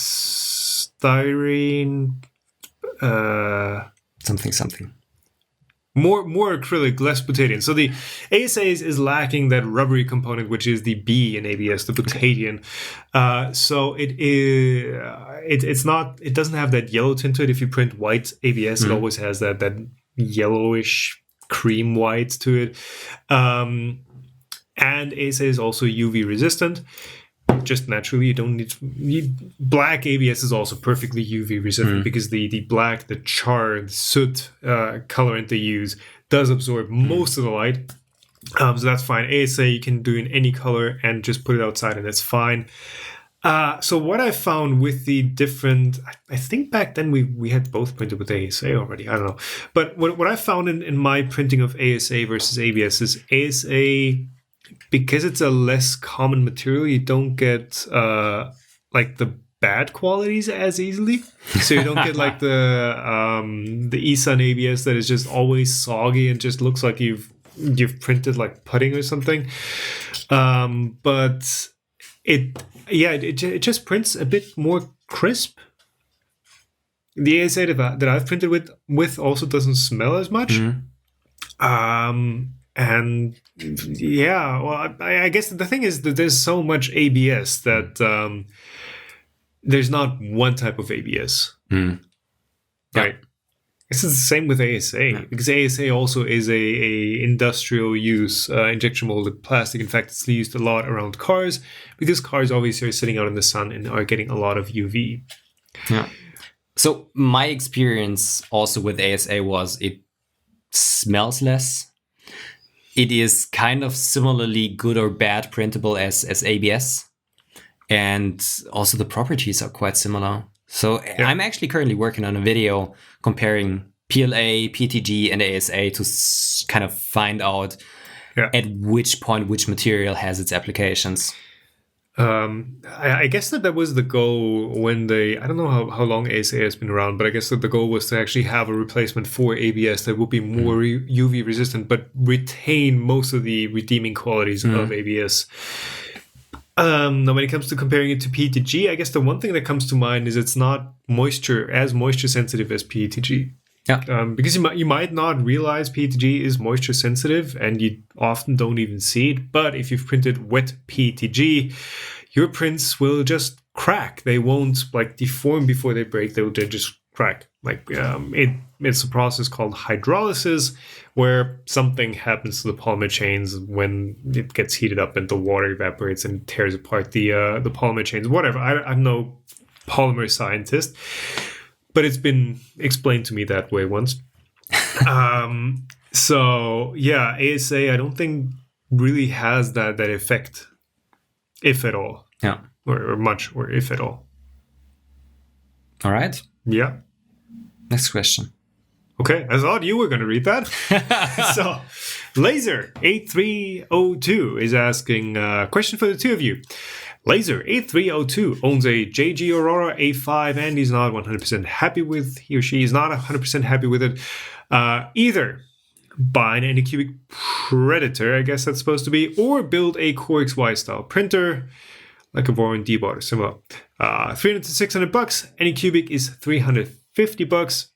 styrene something. More acrylic, less butadiene. So the ASA is lacking that rubbery component, which is the B in ABS, the butadiene. So it doesn't have that yellow tint to it. If you print white ABS, it always has that yellowish cream white to it. And ASA is also UV resistant. Just naturally, you don't need black ABS is also perfectly UV resistant because the black, the char, the soot colorant they use does absorb most of the light. So that's fine. ASA you can do in any color and just put it outside, and that's fine. So what I found with the different, I think back then we had both printed with ASA already. I don't know, but what I found in my printing of ASA versus ABS is ASA, because it's a less common material, you don't get like the bad qualities as easily. So you don't get like the Isan ABS that is just always soggy and just looks like you've printed like pudding or something. But it just prints a bit more crisp. The ASA that I've printed with also doesn't smell as much. And yeah, well, I guess the thing is that there's so much ABS that there's not one type of ABS. Right. This is the same with ASA, because ASA also is a industrial use injection molded plastic. In fact, it's used a lot around cars, because cars obviously are sitting out in the sun and are getting a lot of UV. Yeah. So my experience also with ASA was it smells less. It is kind of similarly good or bad printable as ABS. And also the properties are quite similar. So I'm actually currently working on a video comparing PLA, PETG, and ASA to kind of find out at which point which material has its applications. I guess that was the goal when I don't know how long ASA has been around, but I guess that the goal was to actually have a replacement for ABS that would be more UV resistant, but retain most of the redeeming qualities of ABS. Now, when it comes to comparing it to PETG, I guess the one thing that comes to mind is it's not as moisture sensitive as PETG. Yeah. Because you might not realize PETG is moisture sensitive, and you often don't even see it. But if you've printed wet PETG, your prints will just crack. They won't like deform before they break. They just crack. Like it's a process called hydrolysis, where something happens to the polymer chains when it gets heated up and the water evaporates and tears apart the polymer chains. Whatever. I'm no polymer scientist, but it's been explained to me that way once. So yeah, ASA I don't think really has that effect, if at all. Yeah. Or much, or if at all. All right. Yeah. Next question. Okay, I thought you were going to read that. So, Laser8302 is asking a question for the two of you. Laser8302 owns a JG Aurora A5 and he's not 100% happy with, he or she is not 100% happy with it. Either buy an Anycubic Predator, I guess that's supposed to be, or build a Core XY style printer, like a Voron D-Bot or similar. $300 to $600. Anycubic is $350.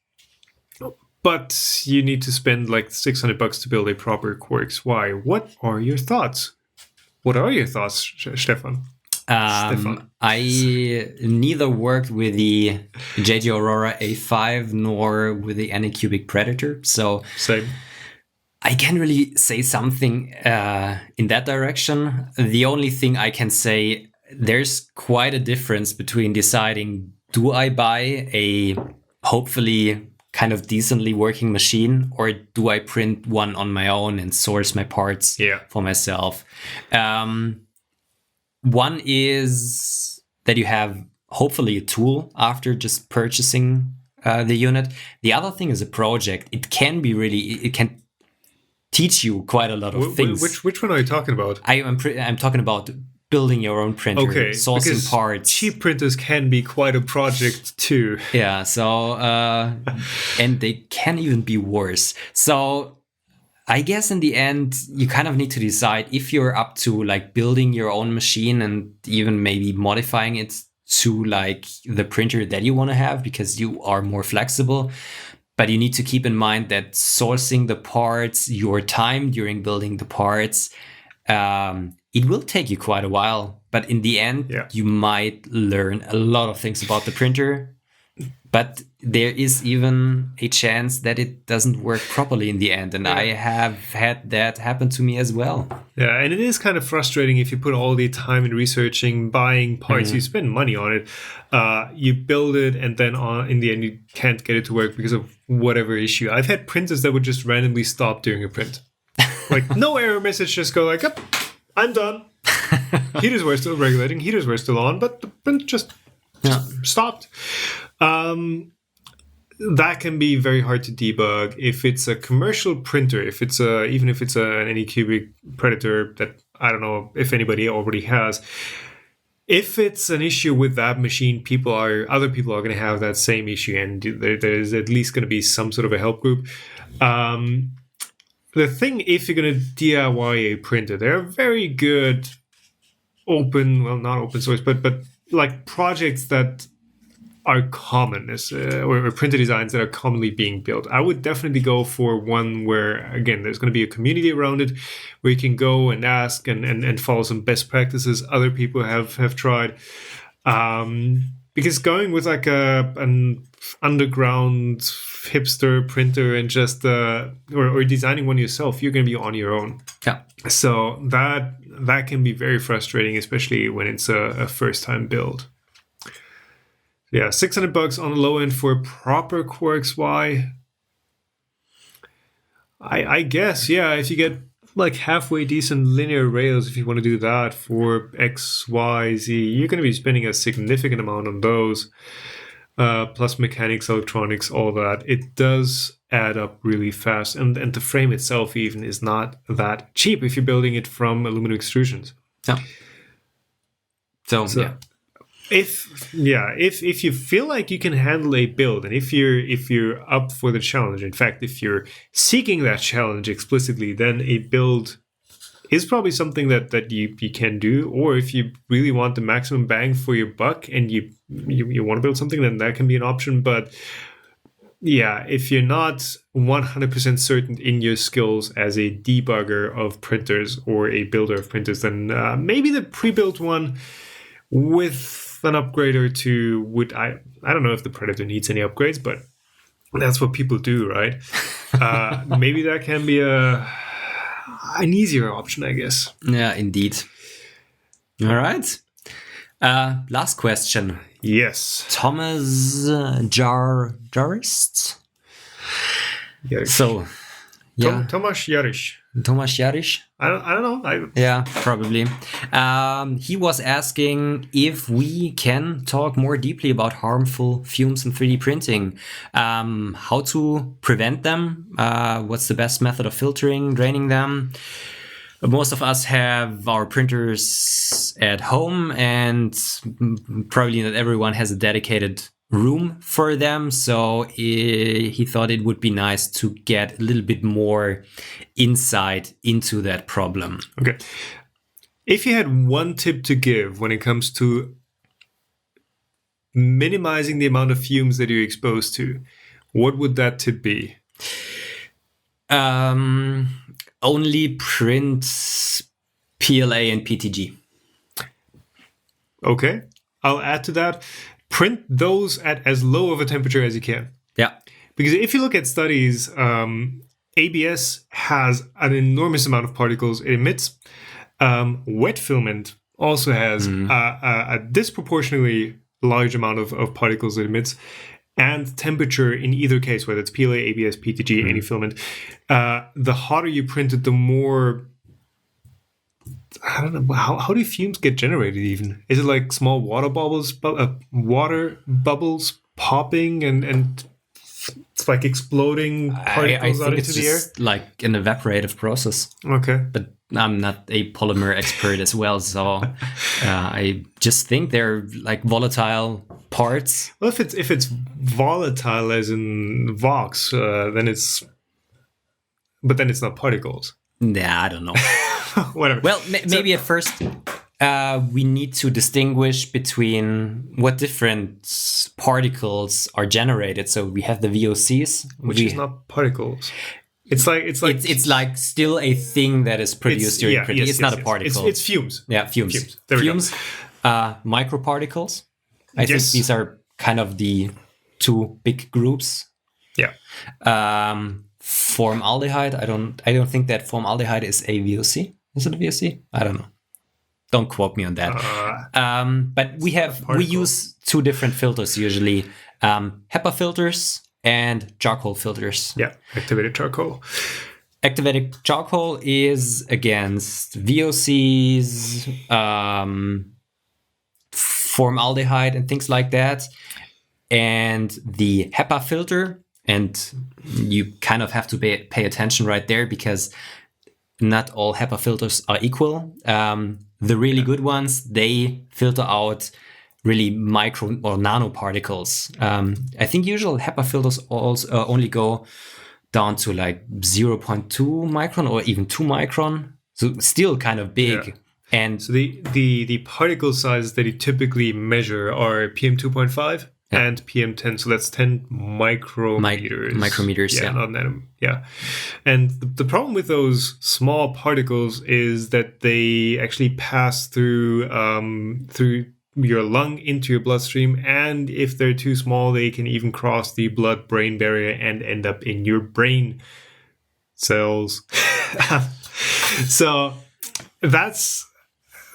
But you need to spend like $600 to build a proper Core XY. What are your thoughts? What are your thoughts, Stefan? Stefan. I neither worked with the JG Aurora A5 nor with the Anycubic Predator, so same. I can't really say something in that direction. The only thing I can say, there's quite a difference between deciding, do I buy a hopefully kind of decently working machine, or do I print one on my own and source my parts for myself? One is that you have hopefully a tool after just purchasing the unit. The other thing is a project. It can be really, it can teach you quite a lot of things. Which one are you talking about? I'm talking about building your own printer, sourcing parts. Cheap printers can be quite a project too. Yeah, so and they can even be worse. So I guess in the end, you kind of need to decide if you're up to like building your own machine and even maybe modifying it to like the printer that you want to have, because you are more flexible. But you need to keep in mind that sourcing the parts, your time during building the parts, it will take you quite a while. But in the end, you might learn a lot of things about the printer. But there is even a chance that it doesn't work properly in the end. And I have had that happen to me as well. Yeah, and it is kind of frustrating if you put all the time in researching, buying parts, you spend money on it, you build it, and then in the end you can't get it to work because of whatever issue. I've had printers that would just randomly stop during a print. Like, no error message, just go like, oh, I'm done. Heaters were still regulating, heaters were still on, but the print just stopped. That can be very hard to debug. If it's a commercial printer, even if it's an Anycubic Predator that I don't know if anybody already has, if it's an issue with that machine, other people are going to have that same issue, and there's at least going to be some sort of a help group. The thing, if you're going to DIY a printer, there are very good not open source, but like projects that are common, or printer designs that are commonly being built. I would definitely go for one where, again, there's going to be a community around it, where you can go and ask and follow some best practices other people have tried. Because going with like an underground hipster printer and just or designing one yourself, you're going to be on your own. Yeah. So that can be very frustrating, especially when it's a first time build. Yeah, $600 on the low end for a proper Core XY. I guess, yeah, if you get like halfway decent linear rails, if you want to do that for X, Y, Z, you're going to be spending a significant amount on those. Plus mechanics, electronics, all that. It does add up really fast. And the frame itself even is not that cheap if you're building it from aluminum extrusions. Yeah. So yeah. If you feel like you can handle a build, and if you're up for the challenge, in fact, if you're seeking that challenge explicitly, then a build is probably something that you can do. Or if you really want the maximum bang for your buck and you want to build something, then that can be an option. But yeah, if you're not 100% certain in your skills as a debugger of printers or a builder of printers, then maybe the pre-built one with an upgrade or two would I don't know if the Predator needs any upgrades, but that's what people do, right? Maybe that can be an easier option, I guess. Yeah, indeed. All right. Last question. Yes. Thomas Jarist. Jarisch. So, yeah. Thomas Jarisch. Thomas Jarisch? I don't know. Yeah, probably. He was asking if we can talk more deeply about harmful fumes in 3D printing, how to prevent them, what's the best method of filtering, draining them. Most of us have our printers at home, and probably not everyone has a dedicated room for them. So he thought it would be nice to get a little bit more insight into that problem. Okay. If you had one tip to give when it comes to minimizing the amount of fumes that you're exposed to, what would that tip be? Only print PLA and PETG. Okay. I'll add to that. Print those at as low of a temperature as you can. Yeah. Because if you look at studies, ABS has an enormous amount of particles it emits. Wet filament also has a disproportionately large amount of particles it emits. And temperature in either case, whether it's PLA, ABS, PETG, any filament, the hotter you print it, the more... I don't know, how do fumes get generated even? Is it like small water bubbles popping and it's like exploding particles out into the air? Like an evaporative process. Okay. But I'm not a polymer expert as well, so I just think they're like volatile parts. Well, if it's volatile as in Vox, then it's not particles. Yeah, I don't know. Whatever. Well, maybe at first we need to distinguish between what different particles are generated. So we have the VOCs, which is not particles. It's like still a thing that is produced during printing. It's not a particle. It's fumes. Yeah, fumes. There fumes. Microparticles. I think these are kind of the two big groups. Yeah. Formaldehyde. I don't think that formaldehyde is a VOC. Is it a VOC? I don't know. Don't quote me on that. But we use two different filters usually: Hepa filters and charcoal filters. Yeah, activated charcoal. Activated charcoal is against VOCs, formaldehyde, and things like that. And the Hepa filter, and you kind of have to pay attention right there because not all Hepa filters are equal. The really good ones, they filter out really micro or nanoparticles. I think usual Hepa filters also only go down to like 0.2 micron or even 2 micron. So still kind of big. Yeah. And so the particle sizes that you typically measure are PM2.5 and PM10. So that's 10 micrometers. Micrometers, yeah. Not nanom. Yeah. And the problem with those small particles is that they actually pass through your lung into your bloodstream, and if they're too small, they can even cross the blood-brain barrier and end up in your brain cells. So that's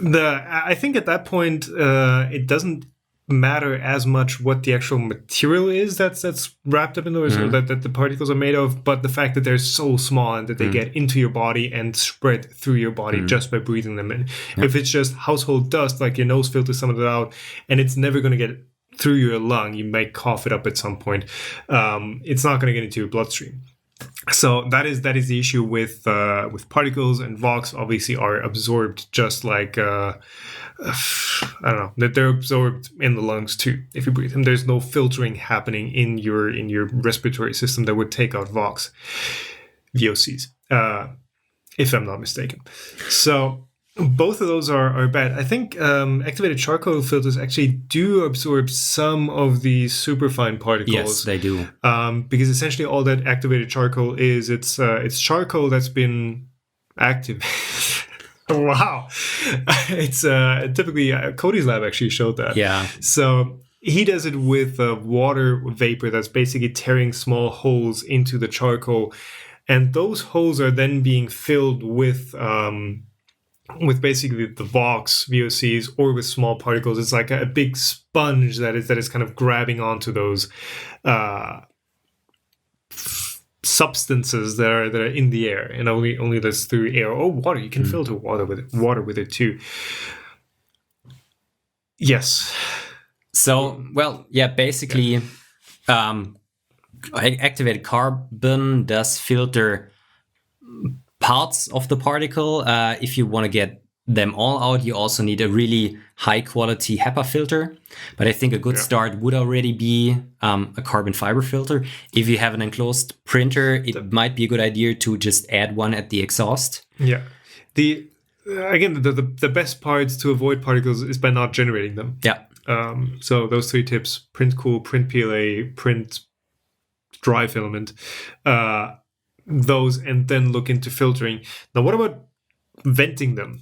I think at that point, it doesn't matter as much what the actual material is that's wrapped up in those, or that the particles are made of, but the fact that they're so small and that they get into your body and spread through your body just by breathing them in. Yeah. If it's just household dust, like your nose filters some of it out, and it's never going to get through your lung, you might cough it up at some point. It's not going to get into your bloodstream. So that is the issue with particles, and Vox obviously are absorbed just like I don't know, that they're absorbed in the lungs too if you breathe them. There's no filtering happening in your respiratory system that would take out VOCs, if I'm not mistaken. So both of those are bad. I think activated charcoal filters actually do absorb some of the superfine particles. Yes, they do. Because essentially all that activated charcoal is, it's charcoal that's been active. Wow. It's typically Cody's lab actually showed that. Yeah. So he does it with water vapor that's basically tearing small holes into the charcoal, and those holes are then being filled with basically the VOCs or with small particles. It's like a big sponge that is kind of grabbing onto those substances that are in the air, and only that's through air or water. You can filter water with it too. Yes. So, well, yeah, basically, activated carbon does filter parts of the particle. If you want to get them all out, you also need a really high quality HEPA filter. But I think a good start would already be a carbon fiber filter. If you have an enclosed printer, it might be a good idea to just add one at the exhaust. Yeah. The best part to avoid particles is by not generating them. Yeah. So those 3 tips: print cool, print PLA, print dry filament. Those, and then look into filtering. Now, what about venting them?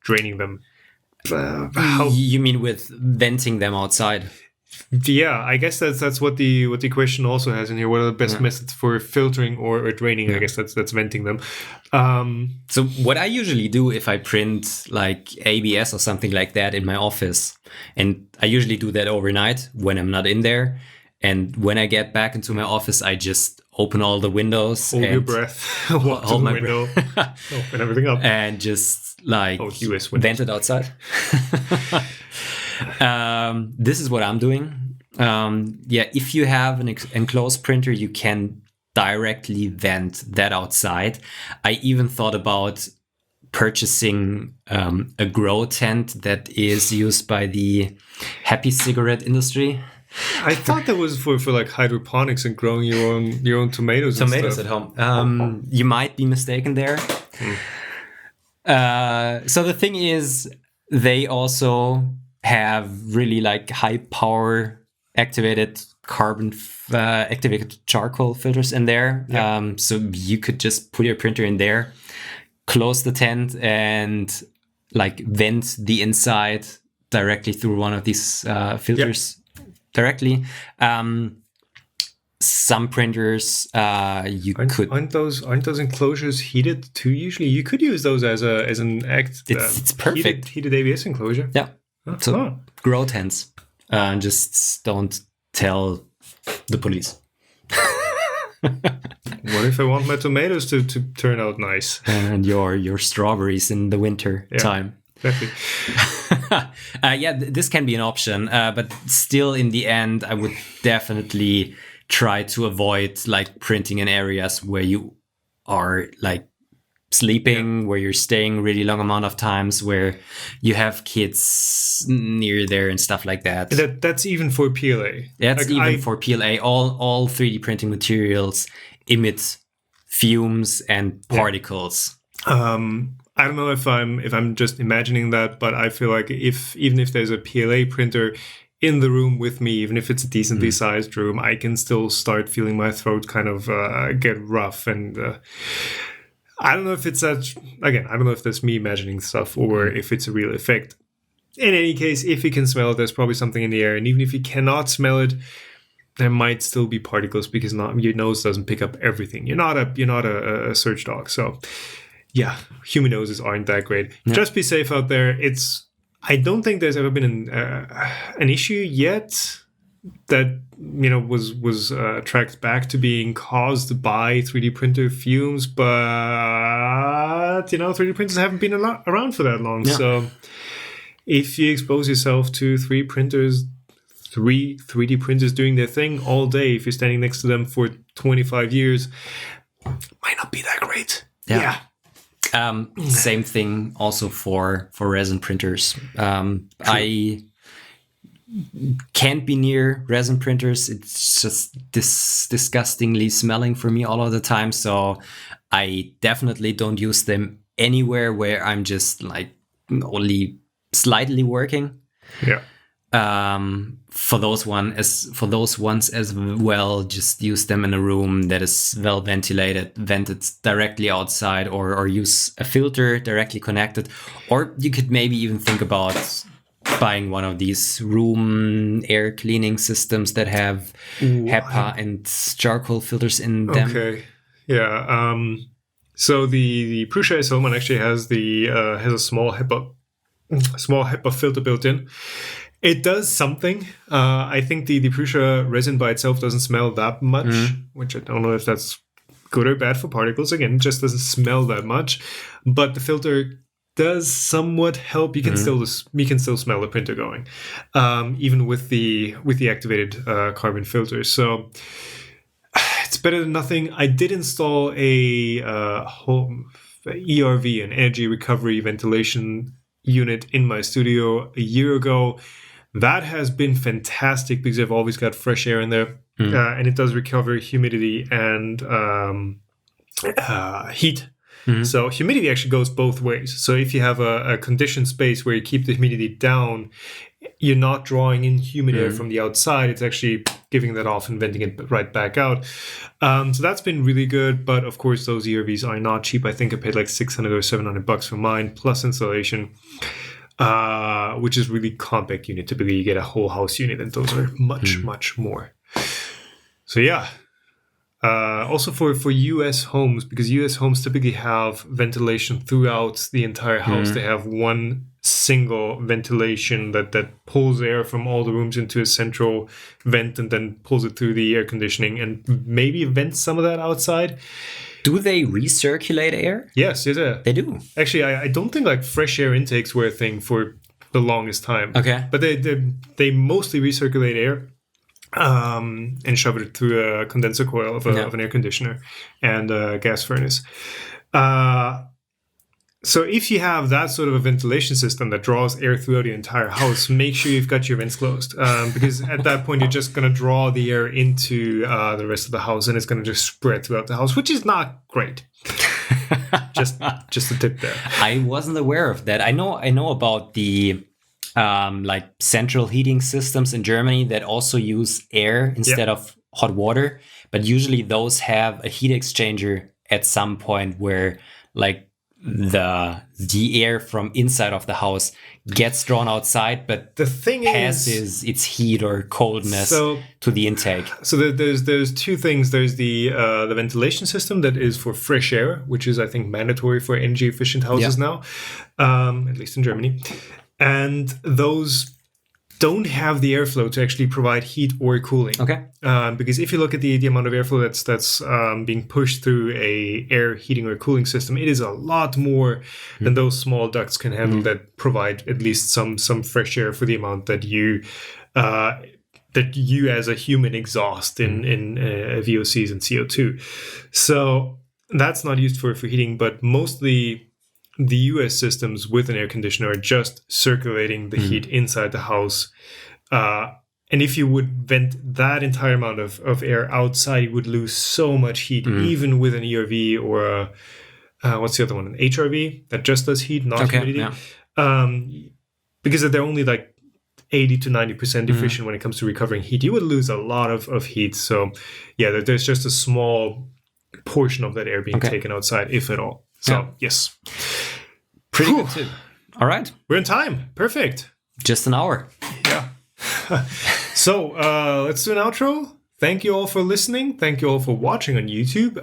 Draining them? How you mean with venting them outside? Yeah, I guess that's what the question also has in here. What are the best methods for filtering or draining? I guess that's venting them. So what I usually do if I print like ABS or something like that in my office, and I usually do that overnight when I'm not in there, and when I get back into my office, I just open all the windows, hold your breath, walk to the window, open everything up, and just like vent it outside. This is what I'm doing. If you have an enclosed printer, you can directly vent that outside. I even thought about purchasing a grow tent that is used by the happy cigarette industry. I thought that was for like hydroponics and growing your own tomatoes. Tomatoes at home. You might be mistaken there. So the thing is, they also have really like high power activated carbon activated charcoal filters in there. Yeah. So you could just put your printer in there, close the tent, and like vent the inside directly through one of these filters. Directly. Some printers aren't those enclosures heated too? Usually, you could use those as an it's perfect heated ABS enclosure. Yeah. Grow tents. Just don't tell the police. What if I want my tomatoes to turn out nice and your strawberries in the winter time? Exactly. This can be an option, but still in the end, I would definitely try to avoid like printing in areas where you are like sleeping, where you're staying really long amount of times, where you have kids near there and stuff like that. That's even for PLA. That's like even for PLA. All 3D printing materials emit fumes and particles. I don't know if I'm just imagining that, but I feel like even if there's a PLA printer in the room with me, even if it's a decently sized room, I can still start feeling my throat kind of get rough. And I don't know if it's that. Again, I don't know if that's me imagining stuff or if it's a real effect. In any case, if you can smell it, there's probably something in the air, and even if you cannot smell it, there might still be particles because your nose doesn't pick up everything. You're not a search dog, so. Yeah, human noses aren't that great. Yeah. Just be safe out there. I don't think there's ever been an issue yet that was tracked back to being caused by 3D printer fumes, but 3D printers haven't been around for that long. Yeah. So if you expose yourself to three 3D printers doing their thing all day, if you're standing next to them for 25 years, might not be that great. Yeah. Same thing also for resin printers. I can't be near resin printers. It's just disgustingly smelling for me all of the time. So I definitely don't use them anywhere where I'm just like only slightly working. Yeah. For those ones as well, just use them in a room that is well vented directly outside, or use a filter directly connected. Or you could maybe even think about buying one of these room air cleaning systems that have Hepa and charcoal filters in them. Okay, yeah. So the Prusa SL one actually has a small HEPA filter built in. It does something. I think the Prusa resin by itself doesn't smell that much, which I don't know if that's good or bad for particles. Again, it just doesn't smell that much. But the filter does somewhat help. You can still smell the printer going, even with the activated carbon filter. So it's better than nothing. I did install a home ERV, an energy recovery ventilation unit, in my studio a year ago. That has been fantastic because I've always got fresh air in there, and it does recover humidity and heat. So humidity actually goes both ways. So if you have a conditioned space where you keep the humidity down, you're not drawing in humid air from the outside. It's actually giving that off and venting it right back out. So that's been really good. But of course, those ERVs are not cheap. I think I paid like $600 or $700 for mine, plus installation, which is really compact unit. Typically, you get a whole house unit, and those are much more. So yeah. Also for US homes, because US homes typically have ventilation throughout the entire house. They have one single ventilation that pulls air from all the rooms into a central vent and then pulls it through the air conditioning and maybe vents some of that outside. Do they recirculate air? Yes, they do. Actually, I don't think like fresh air intakes were a thing for the longest time. Okay. But they mostly recirculate air. And shove it through a condenser coil of an air conditioner and a gas furnace. So if you have that sort of a ventilation system that draws air throughout the entire house, make sure you've got your vents closed, because at that point you're just going to draw the air into the rest of the house, and it's going to just spread throughout the house, which is not great. just a tip there. I wasn't aware of that. I know about the like central heating systems in Germany that also use air instead of hot water, but usually those have a heat exchanger at some point where like the air from inside of the house gets drawn outside, but the thing passes its heat or coldness to the intake. So there's two things. There's the ventilation system that is for fresh air, which is I think mandatory for energy efficient houses now, at least in Germany. And those don't have the airflow to actually provide heat or cooling. Okay. Because if you look at the amount of airflow that's being pushed through a air heating or cooling system, it is a lot more than those small ducts can handle that provide at least some fresh air for the amount that you as a human exhaust in VOCs and CO2. So that's not used for heating, but mostly the US systems with an air conditioner are just circulating the heat inside the house. And if you would vent that entire amount of air outside, you would lose so much heat, even with an ERV or what's the other one? An HRV that just does heat, not humidity. Yeah. Because they're only like 80 to 90% efficient when it comes to recovering heat. You would lose a lot of heat. So yeah, there's just a small portion of that air being taken outside, if at all. So yes. Pretty good too. All right. We're in time. Perfect. Just an hour. Yeah. So let's do an outro. Thank you all for listening. Thank you all for watching on YouTube.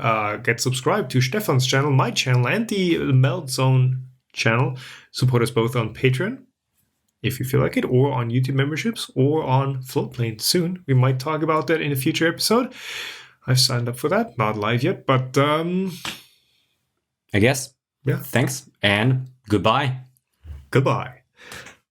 Get subscribed to Stefan's channel, my channel, and the Meltzone channel. Support us both on Patreon, if you feel like it, or on YouTube memberships, or on Floatplane soon. We might talk about that in a future episode. I've signed up for that. Not live yet, but I guess. Yeah. Thanks and goodbye. Goodbye.